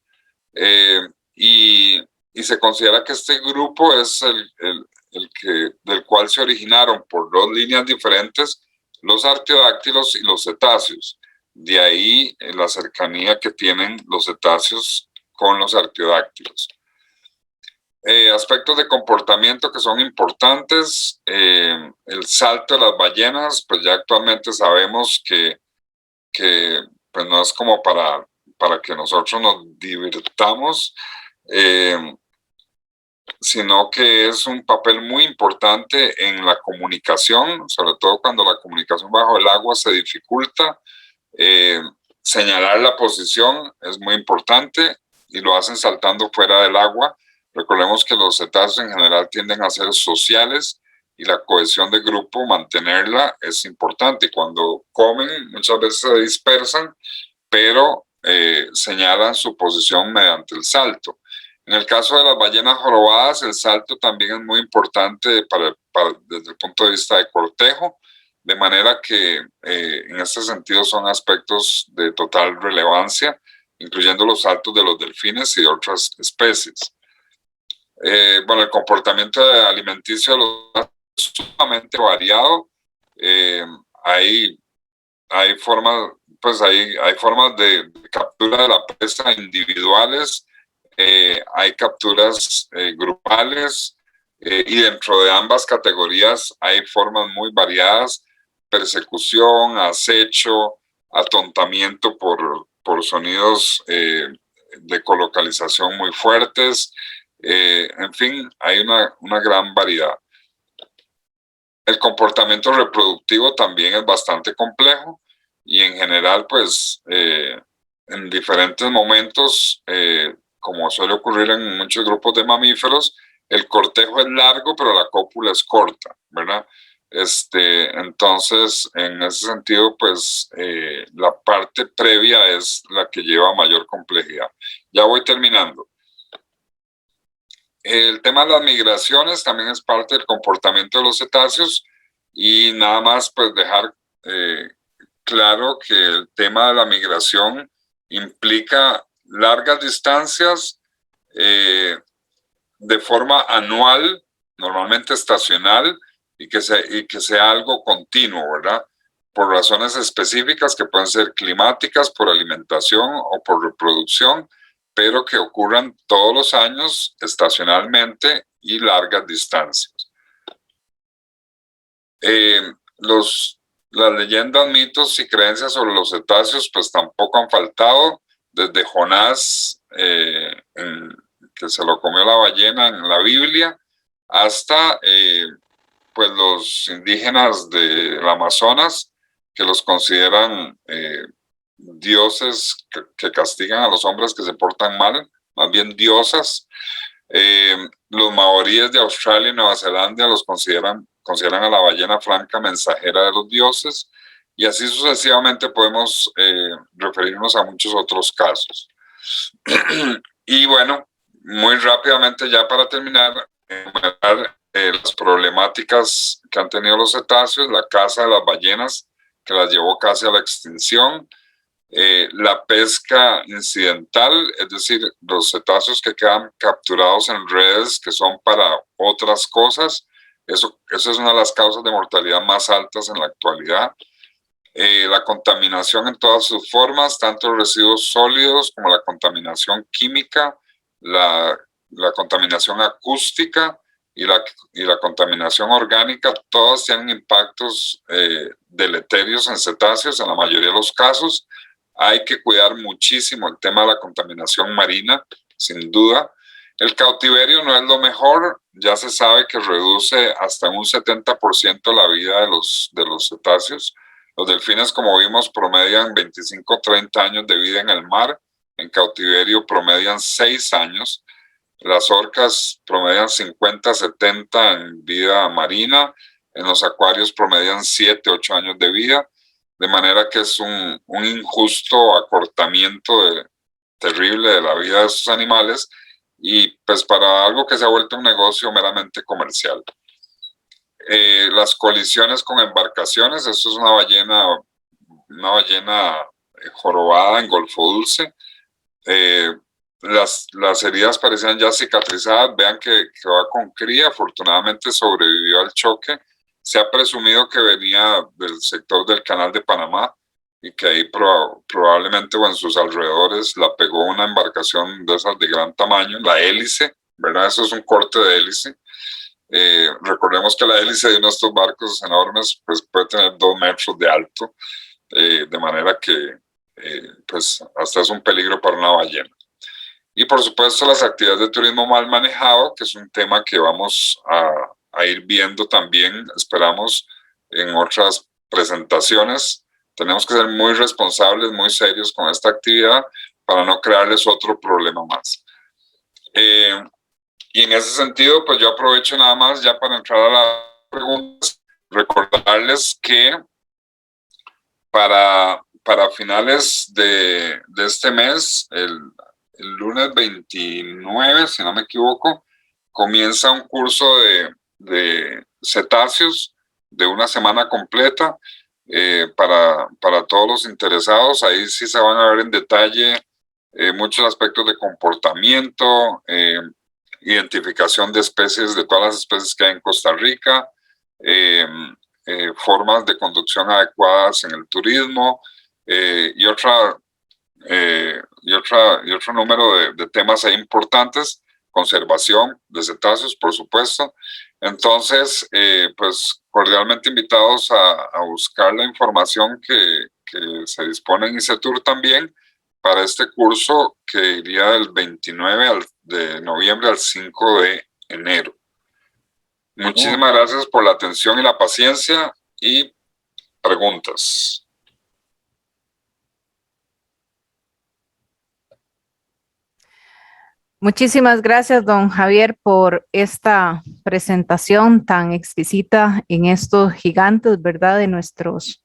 y se considera que este grupo es del cual se originaron por dos líneas diferentes los artiodáctilos y los cetáceos. De ahí la cercanía que tienen los cetáceos con los artiodáctilos. Aspectos de comportamiento que son importantes, el salto de las ballenas, pues ya actualmente sabemos que pues no es como para que nosotros nos divirtamos, sino que es un papel muy importante en la comunicación, sobre todo cuando la comunicación bajo el agua se dificulta. Señalar la posición es muy importante y lo hacen saltando fuera del agua. Recordemos que los cetáceos en general tienden a ser sociales y la cohesión de grupo, mantenerla es importante. Y cuando comen muchas veces se dispersan, pero señalan su posición mediante el salto. En el caso de las ballenas jorobadas, el salto también es muy importante desde el punto de vista de cortejo, de manera que en este sentido son aspectos de total relevancia, incluyendo los saltos de los delfines y de otras especies. Bueno, el comportamiento alimenticio de los es sumamente variado. Hay formas, pues hay formas de captura de la presa individuales, hay capturas grupales, y dentro de ambas categorías hay formas muy variadas: persecución, acecho, atontamiento por sonidos de colocalización muy fuertes. En fin, hay una gran variedad. El comportamiento reproductivo también es bastante complejo y en general, pues, en diferentes momentos, como suele ocurrir en muchos grupos de mamíferos, el cortejo es largo, pero la cópula es corta, ¿verdad? Entonces, en ese sentido, pues, la parte previa es la que lleva mayor complejidad. Ya voy terminando. El tema de las migraciones también es parte del comportamiento de los cetáceos, y nada más pues dejar claro que el tema de la migración implica largas distancias de forma anual, normalmente estacional, y que sea algo continuo, ¿verdad? Por razones específicas que pueden ser climáticas, por alimentación o por reproducción, pero que ocurran todos los años estacionalmente y largas distancias. Las leyendas, mitos y creencias sobre los cetáceos pues tampoco han faltado, desde Jonás, que se lo comió la ballena en la Biblia, hasta pues los indígenas del Amazonas, que los consideran dioses que castigan a los hombres que se portan mal, más bien diosas. Los maoríes de Australia y Nueva Zelanda los consideran a la ballena franca mensajera de los dioses, y así sucesivamente podemos referirnos a muchos otros casos. Y bueno, muy rápidamente ya para terminar, las problemáticas que han tenido los cetáceos: la caza de las ballenas, que las llevó casi a la extinción; la pesca incidental, es decir, los cetáceos que quedan capturados en redes que son para otras cosas. Eso es una de las causas de mortalidad más altas en la actualidad. La contaminación en todas sus formas, tanto residuos sólidos como la contaminación química, la contaminación acústica y la contaminación orgánica, todas tienen impactos deleterios en cetáceos en la mayoría de los casos. Hay que cuidar muchísimo el tema de la contaminación marina, sin duda. El cautiverio no es lo mejor, ya se sabe que reduce hasta un 70% la vida de los cetáceos. Los delfines, como vimos, promedian 25-30 años de vida en el mar; en cautiverio promedian 6 años. Las orcas promedian 50-70 en vida marina; en los acuarios promedian 7-8 años de vida, de manera que es un injusto acortamiento terrible de la vida de estos animales, y pues para algo que se ha vuelto un negocio meramente comercial. Las colisiones con embarcaciones: esto es una ballena jorobada en Golfo Dulce. Las heridas parecían ya cicatrizadas, vean que va con cría, afortunadamente sobrevivió al choque. Se ha presumido que venía del sector del Canal de Panamá y que ahí probablemente o en sus alrededores la pegó una embarcación de esas de gran tamaño, la hélice, ¿verdad? Eso es un corte de hélice. Recordemos que la hélice de uno de estos barcos enormes pues puede tener 2 metros de alto, de manera que pues hasta es un peligro para una ballena. Y por supuesto las actividades de turismo mal manejado, que es un tema que vamos a ir viendo también, esperamos, en otras presentaciones. Tenemos que ser muy responsables, muy serios con esta actividad para no crearles otro problema más. Y en ese sentido, pues yo aprovecho nada más ya para entrar a las preguntas, recordarles que para finales de este mes, lunes 29, si no me equivoco, comienza un curso de cetáceos de una semana completa para todos los interesados. Ahí sí se van a ver en detalle muchos aspectos de comportamiento, identificación de especies, de todas las especies que hay en Costa Rica, formas de conducción adecuadas en el turismo y otro número de temas ahí importantes, conservación de cetáceos, por supuesto. Entonces, pues cordialmente invitados a buscar la información que se dispone en ICETUR también para este curso que iría del 29 de noviembre al 5 de enero. Muchísimas gracias por la atención y la paciencia y preguntas. Muchísimas gracias, don Javier, por esta presentación tan exquisita en estos gigantes, ¿verdad?, de nuestros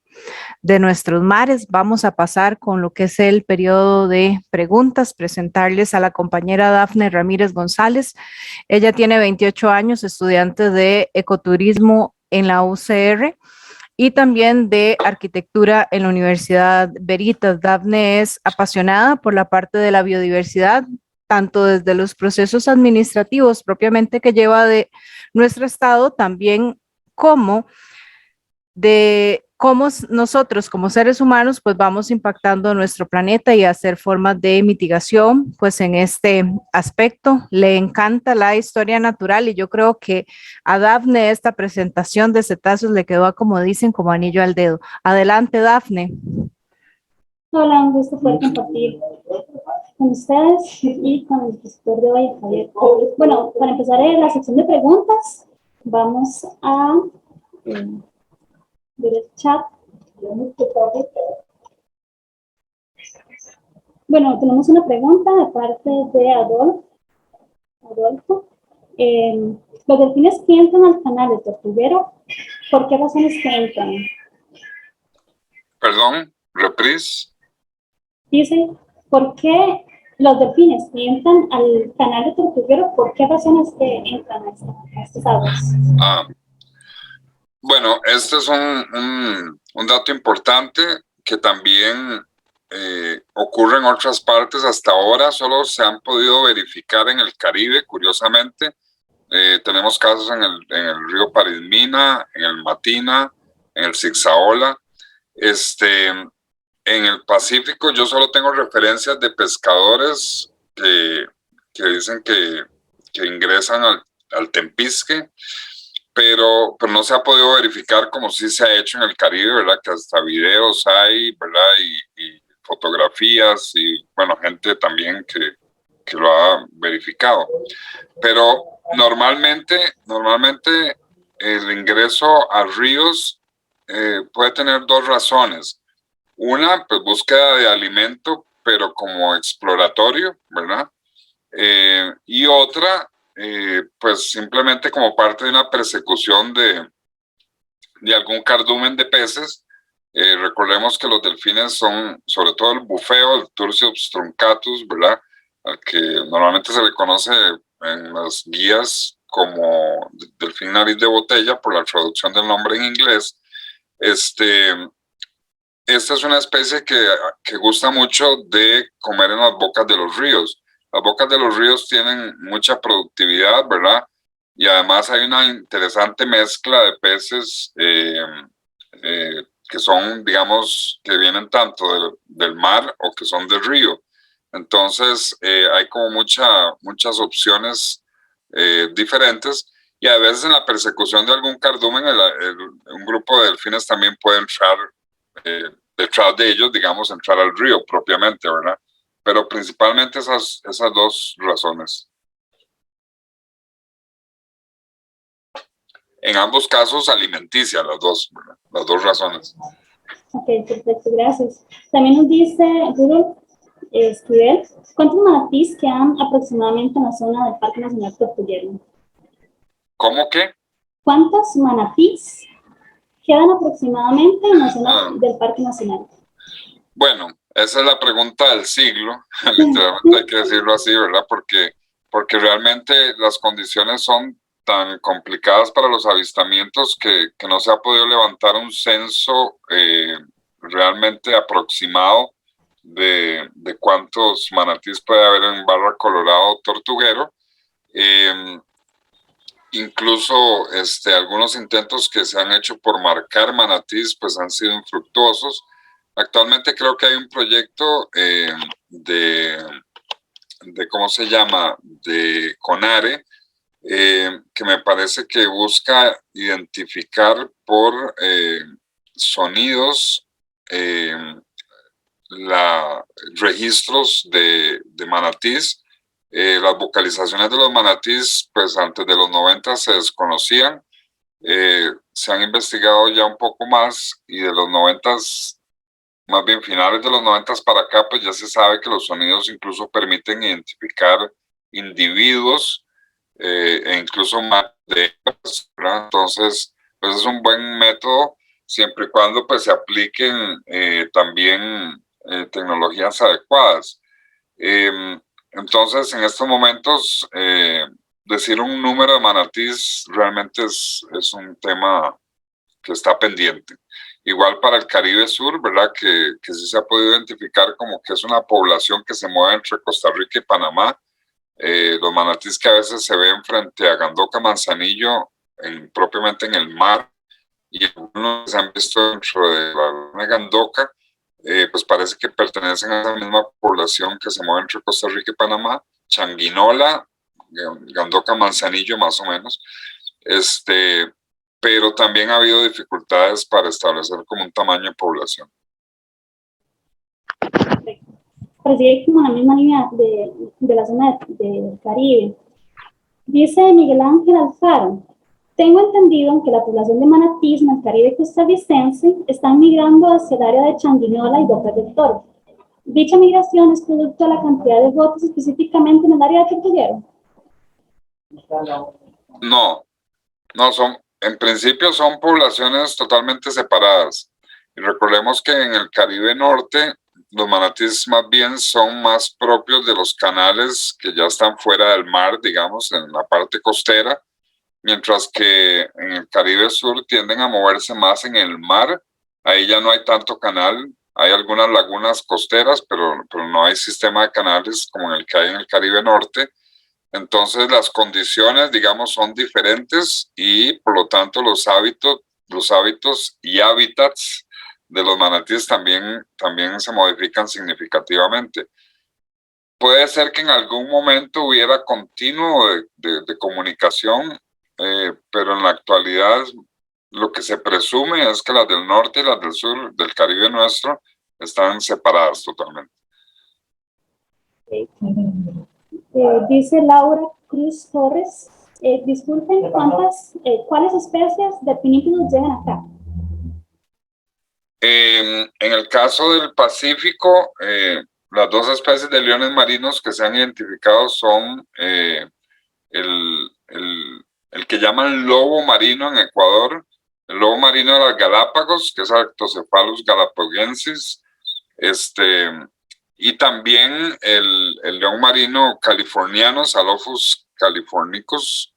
mares. Vamos a pasar con lo que es el periodo de preguntas, presentarles a la compañera Dafne Ramírez González. Ella tiene 28 años, estudiante de ecoturismo en la UCR y también de arquitectura en la Universidad Veritas. Dafne es apasionada por la parte de la biodiversidad, tanto desde los procesos administrativos propiamente que lleva de nuestro estado, también como de cómo nosotros como seres humanos pues vamos impactando nuestro planeta y hacer formas de mitigación pues en este aspecto. Le encanta la historia natural y yo creo que a Dafne esta presentación de cetáceos le quedó, como dicen, como anillo al dedo. Adelante, Dafne. Hola, un gusto poder compartir con ustedes y con el expositor de hoy, Javier. Bueno, para empezar la sección de preguntas, vamos a ver el chat. Bueno, tenemos una pregunta de parte de Adolfo. Los delfines que entran al canal de Tortuguero, ¿por qué razones que entran? Perdón, reprise. Dice, ¿por qué los delfines que entran al canal de Tortuguero, por qué razones que entran a estas aguas? Bueno, este es un dato importante que también ocurre en otras partes. Hasta ahora solo se han podido verificar en el Caribe, curiosamente. Tenemos casos en el río Parismina, en el Matina, en el Zigzaola. En el Pacífico yo solo tengo referencias de pescadores que dicen que ingresan al Tempisque, pero no se ha podido verificar como sí se ha hecho en el Caribe, ¿verdad? Que hasta videos hay, ¿verdad? Y fotografías y, bueno, gente también que lo ha verificado. Pero normalmente el ingreso a ríos puede tener dos razones. Una, pues búsqueda de alimento, pero como exploratorio, ¿verdad? Y otra, pues simplemente como parte de una persecución de algún cardumen de peces. Recordemos que los delfines son, sobre todo el bufeo, el Tursiops truncatus, ¿verdad? Al que normalmente se le conoce en las guías como delfín nariz de botella por la traducción del nombre en inglés. Esta es una especie que gusta mucho de comer en las bocas de los ríos. Las bocas de los ríos tienen mucha productividad, ¿verdad? Y además hay una interesante mezcla de peces que son, digamos, que vienen tanto del mar o que son del río. Entonces, hay como muchas opciones diferentes. Y a veces en la persecución de algún cardumen, un grupo de delfines también puede entrar detrás de ellos, digamos, entrar al río propiamente, ¿verdad? Pero principalmente esas dos razones. En ambos casos alimenticia, las dos razones. Ok, perfecto, gracias. También nos dice Google Esquivel, ¿cuántos manatís quedan aproximadamente en la zona del Parque Nacional Tortuguero? ¿Cómo qué? ¿Cuántos manatís quedan aproximadamente en la zona del Parque Nacional? Bueno, esa es la pregunta del siglo, literalmente hay que decirlo así, ¿verdad? Porque realmente las condiciones son tan complicadas para los avistamientos que no se ha podido levantar un censo realmente aproximado de cuántos manatíes puede haber en Barra Colorado Tortuguero. Incluso algunos intentos que se han hecho por marcar manatís pues han sido infructuosos. Actualmente creo que hay un proyecto ¿cómo se llama? De CONARE, que me parece que busca identificar por sonidos registros de manatís. Las vocalizaciones de los manatís, pues antes de los 90 se desconocían. Se han investigado ya un poco más y de los 90, más bien finales de los 90 para acá, pues ya se sabe que los sonidos incluso permiten identificar individuos e incluso más de ellos, ¿verdad? Entonces, pues es un buen método siempre y cuando pues se apliquen también tecnologías adecuadas. Entonces, en estos momentos, decir un número de manatís realmente es un tema que está pendiente. Igual para el Caribe Sur, ¿verdad? Que sí se ha podido identificar como que es una población que se mueve entre Costa Rica y Panamá. Los manatís que a veces se ven frente a Gandoca, Manzanillo, propiamente en el mar, y algunos se han visto dentro de la laguna de Gandoca, pues parece que pertenecen a esa misma población que se mueve entre Costa Rica y Panamá, Changuinola, Gandoca, Manzanillo más o menos, pero también ha habido dificultades para establecer como un tamaño de población. Pero sigue como en la misma línea de la zona del Caribe. Dice Miguel Ángel Alfaro: tengo entendido que la población de manatís en el Caribe costarricense está migrando hacia el área de Changuinola y Bocas del Toro. ¿Dicha migración es producto de la cantidad de botes específicamente en el área de Tortuguero? No, en principio son poblaciones totalmente separadas. Y recordemos que en el Caribe Norte los manatíes más bien son más propios de los canales que ya están fuera del mar, digamos, en la parte costera, mientras que en el Caribe Sur tienden a moverse más en el mar. Ahí ya no hay tanto canal, hay algunas lagunas costeras, pero no hay sistema de canales como en el que hay en el Caribe Norte. Entonces las condiciones, digamos, son diferentes y por lo tanto los hábitos y hábitats de los manatíes también se modifican significativamente. Puede ser que en algún momento hubiera continuo de comunicación, pero en la actualidad lo que se presume es que las del norte y las del sur del Caribe nuestro están separadas totalmente. Dice Laura Cruz Torres: disculpen, ¿cuáles especies de pinípedos llegan acá? En el caso del Pacífico, las dos especies de leones marinos que se han identificado son el que llaman lobo marino en Ecuador, el lobo marino de las Galápagos, que es Arctocephalus galapagensis, y también el león marino californiano, Psalophus californicus,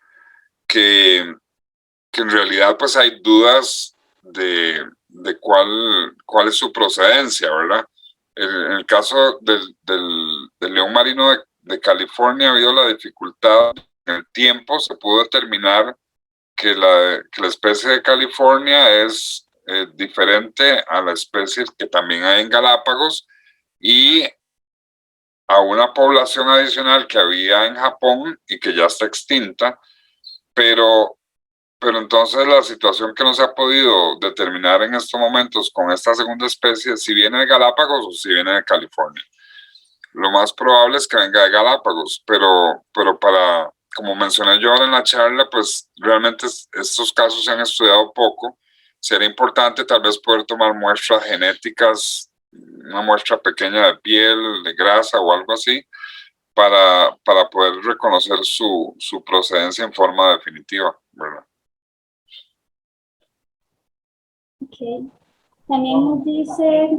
que en realidad pues hay dudas de cuál es su procedencia, ¿verdad? En el caso del león marino de California ha habido la dificultad. En el tiempo se pudo determinar que la especie de California es diferente a la especie que también hay en Galápagos y a una población adicional que había en Japón y que ya está extinta, pero entonces la situación que no se ha podido determinar en estos momentos con esta segunda especie, si viene de Galápagos o si viene de California. Lo más probable es que venga de Galápagos, pero para, como mencioné yo ahora en la charla, pues realmente estos casos se han estudiado poco. Sería importante tal vez poder tomar muestras genéticas, una muestra pequeña de piel, de grasa o algo así, para poder reconocer su procedencia en forma definitiva, ¿verdad? Okay. También nos dice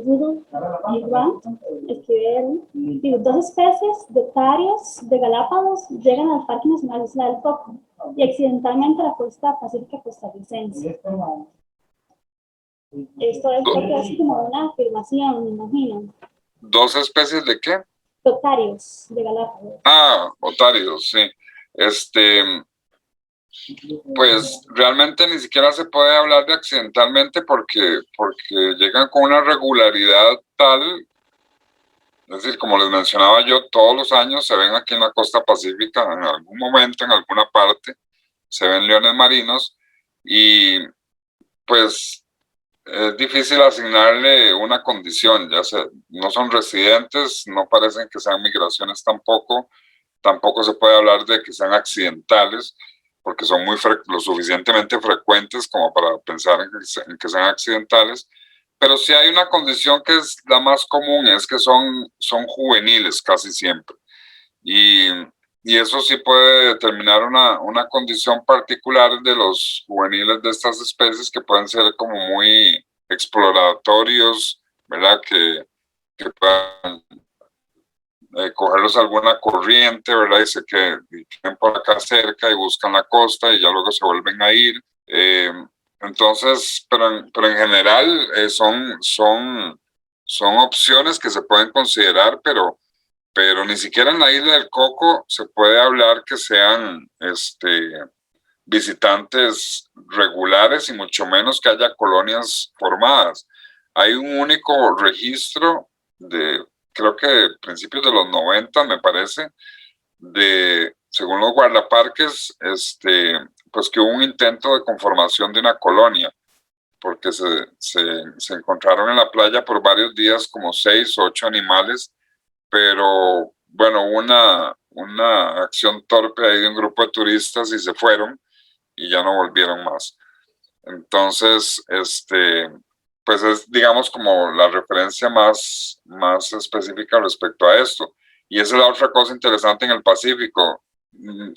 Doodle Grant, escribe él, digo, 2 especies de otarios de Galápagos llegan al Parque Nacional Isla del Coco y accidentalmente a la costa pacífica costarricense. Esto es porque es como una afirmación, me imagino. ¿2 especies de qué? Otarios de Galápagos. Ah, otarios, sí. Pues realmente ni siquiera se puede hablar de accidentalmente porque llegan con una regularidad tal, es decir, como les mencionaba yo, todos los años se ven aquí en la costa pacífica, en algún momento, en alguna parte, se ven leones marinos y pues es difícil asignarle una condición, ya sea, no son residentes, no parecen que sean migraciones tampoco se puede hablar de que sean accidentales, porque son lo suficientemente frecuentes como para pensar en que sean accidentales, pero sí hay una condición que es la más común, es que son juveniles casi siempre, y eso sí puede determinar una condición particular de los juveniles de estas especies que pueden ser como muy exploratorios, ¿verdad? Que puedan cogerlos a alguna corriente, ¿verdad? Y queden por acá cerca y buscan la costa y ya luego se vuelven a ir. Entonces, pero en general son opciones que se pueden considerar, pero ni siquiera en la isla del Coco se puede hablar que sean visitantes regulares y mucho menos que haya colonias formadas. Hay un único registro de, creo que principios de los 90, me parece, según los guardaparques, pues que hubo un intento de conformación de una colonia, porque se encontraron en la playa por varios días como 6 o 8 animales, pero bueno, una acción torpe ahí de un grupo de turistas y se fueron y ya no volvieron más. Entonces, pues es, digamos, como la referencia más específica respecto a esto. Y esa es la otra cosa interesante en el Pacífico.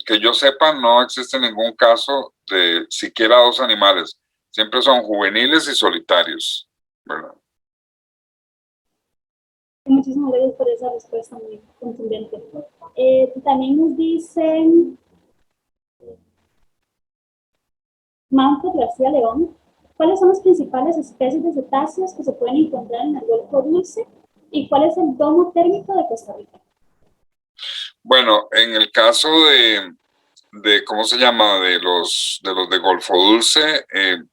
Que yo sepa, no existe ningún caso de siquiera 2 animales. Siempre son juveniles y solitarios, ¿verdad? Muchísimas gracias por esa respuesta muy contundente. También nos dicen Manfred García León, ¿cuáles son las principales especies de cetáceos que se pueden encontrar en el Golfo Dulce y cuál es el domo térmico de Costa Rica? Bueno, en el caso de ¿cómo se llama? De los de Golfo Dulce,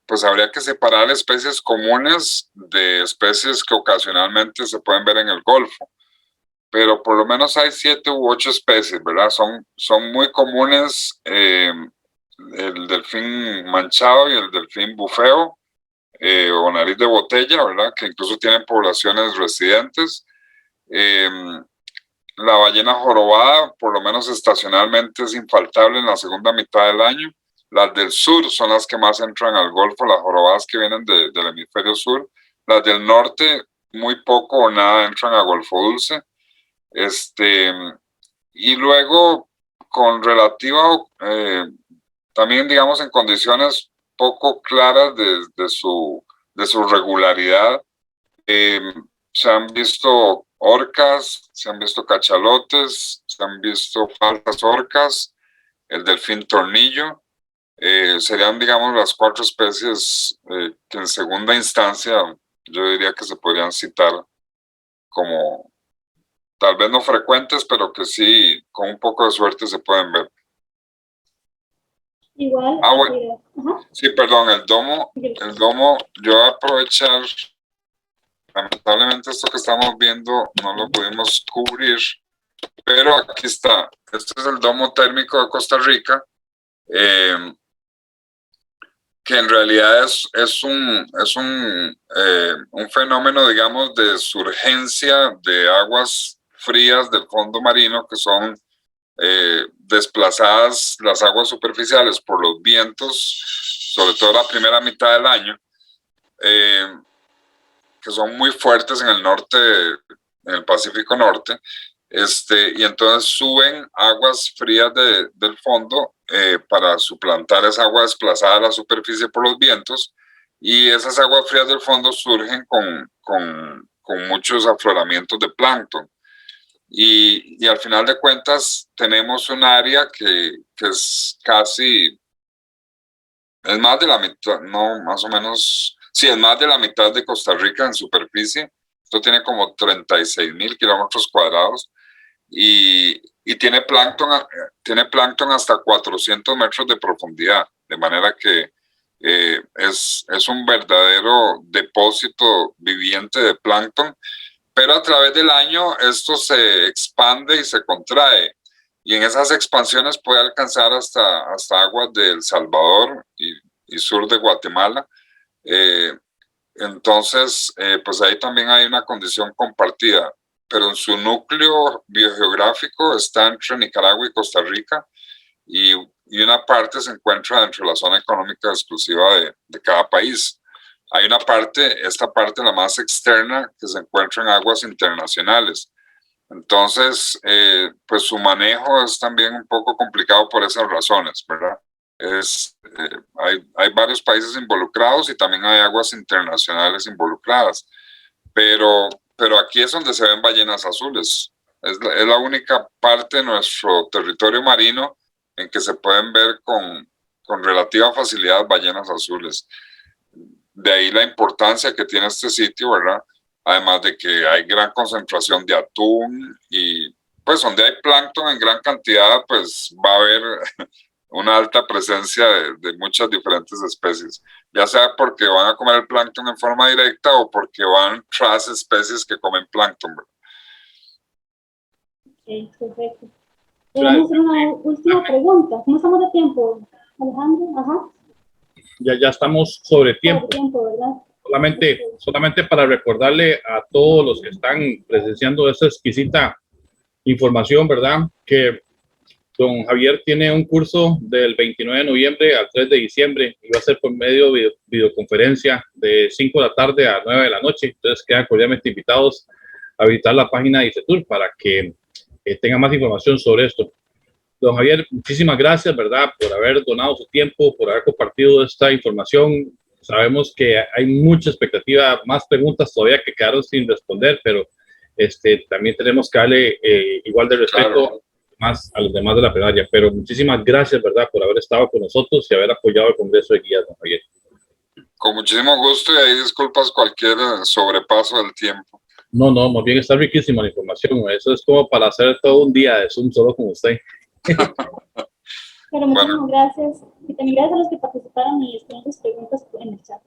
pues habría que separar especies comunes de especies que ocasionalmente se pueden ver en el Golfo. Pero por lo menos hay 7 u 8 especies, ¿verdad? Son muy comunes el delfín manchado y el delfín bufeo o nariz de botella, ¿verdad? Que incluso tienen poblaciones residentes. La ballena jorobada, por lo menos estacionalmente, es infaltable en la segunda mitad del año. Las del sur son las que más entran al Golfo, las jorobadas que vienen del hemisferio sur. Las del norte, muy poco o nada entran a Golfo Dulce. Y luego, con relativa, también digamos en condiciones poco claras de su regularidad, se han visto orcas, se han visto cachalotes, se han visto falsas orcas, el delfín tornillo. Serían, digamos, las 4 especies que en segunda instancia yo diría que se podrían citar como tal vez no frecuentes, pero que sí, con un poco de suerte se pueden ver. Igual. Bueno. Sí, perdón, el domo, yo voy a aprovechar, lamentablemente esto que estamos viendo no lo pudimos cubrir, pero aquí está, este es el domo térmico de Costa Rica, que en realidad es un fenómeno, digamos, de surgencia de aguas frías del fondo marino que son desplazadas las aguas superficiales por los vientos, sobre todo la primera mitad del año, que son muy fuertes en el norte, en el Pacífico Norte, y entonces suben aguas frías del fondo para suplantar esa agua desplazada a la superficie por los vientos, y esas aguas frías del fondo surgen con muchos afloramientos de plancton. Y al final de cuentas tenemos un área que es casi, es más de la mitad, no, más o menos, sí, es más de la mitad de Costa Rica en superficie. Esto tiene como 36,000 kilómetros cuadrados y tiene plancton hasta 400 metros de profundidad, de manera que es un verdadero depósito viviente de plancton, pero a través del año esto se expande y se contrae, y en esas expansiones puede alcanzar hasta aguas de El Salvador y sur de Guatemala. Entonces, pues ahí también hay una condición compartida, pero en su núcleo biogeográfico está entre Nicaragua y Costa Rica, y una parte se encuentra dentro de la zona económica exclusiva de cada país. Hay una parte, esta parte la más externa, que se encuentra en aguas internacionales. Entonces, pues su manejo es también un poco complicado por esas razones, ¿verdad? Hay varios países involucrados y también hay aguas internacionales involucradas, pero aquí es donde se ven ballenas azules. Es la única parte de nuestro territorio marino en que se pueden ver con relativa facilidad ballenas azules. De ahí la importancia que tiene este sitio, ¿verdad? Además de que hay gran concentración de atún y pues donde hay plancton en gran cantidad, pues va a haber una alta presencia de muchas diferentes especies, ya sea porque van a comer el plancton en forma directa o porque van tras especies que comen plancton, ¿verdad? Ok, perfecto. Vamos a hacer una última pregunta. ¿Cómo estamos de tiempo, Alejandro? Ajá. Ya estamos sobre tiempo. Sobre tiempo, ¿verdad? Solamente para recordarle a todos los que están presenciando esta exquisita información, ¿verdad? Que don Javier tiene un curso del 29 de noviembre al 3 de diciembre y va a ser por medio de videoconferencia de 5 de la tarde a 9 de la noche. Entonces quedan cordialmente invitados a visitar la página de ICETUR para que tengan más información sobre esto. Don Javier, muchísimas gracias, ¿verdad?, por haber donado su tiempo, por haber compartido esta información. Sabemos que hay mucha expectativa, más preguntas todavía que quedaron sin responder, pero también tenemos que darle igual de respeto más a los demás de la plenaria. Pero muchísimas gracias, ¿verdad?, por haber estado con nosotros y haber apoyado el Congreso de Guías, don Javier. Con muchísimo gusto, y ahí disculpas cualquier sobrepaso del tiempo. No, más bien está riquísima la información. Eso es como para hacer todo un día de Zoom solo con usted. Pero muchísimas gracias. Y también gracias a los que participaron y escribieron sus preguntas en el chat.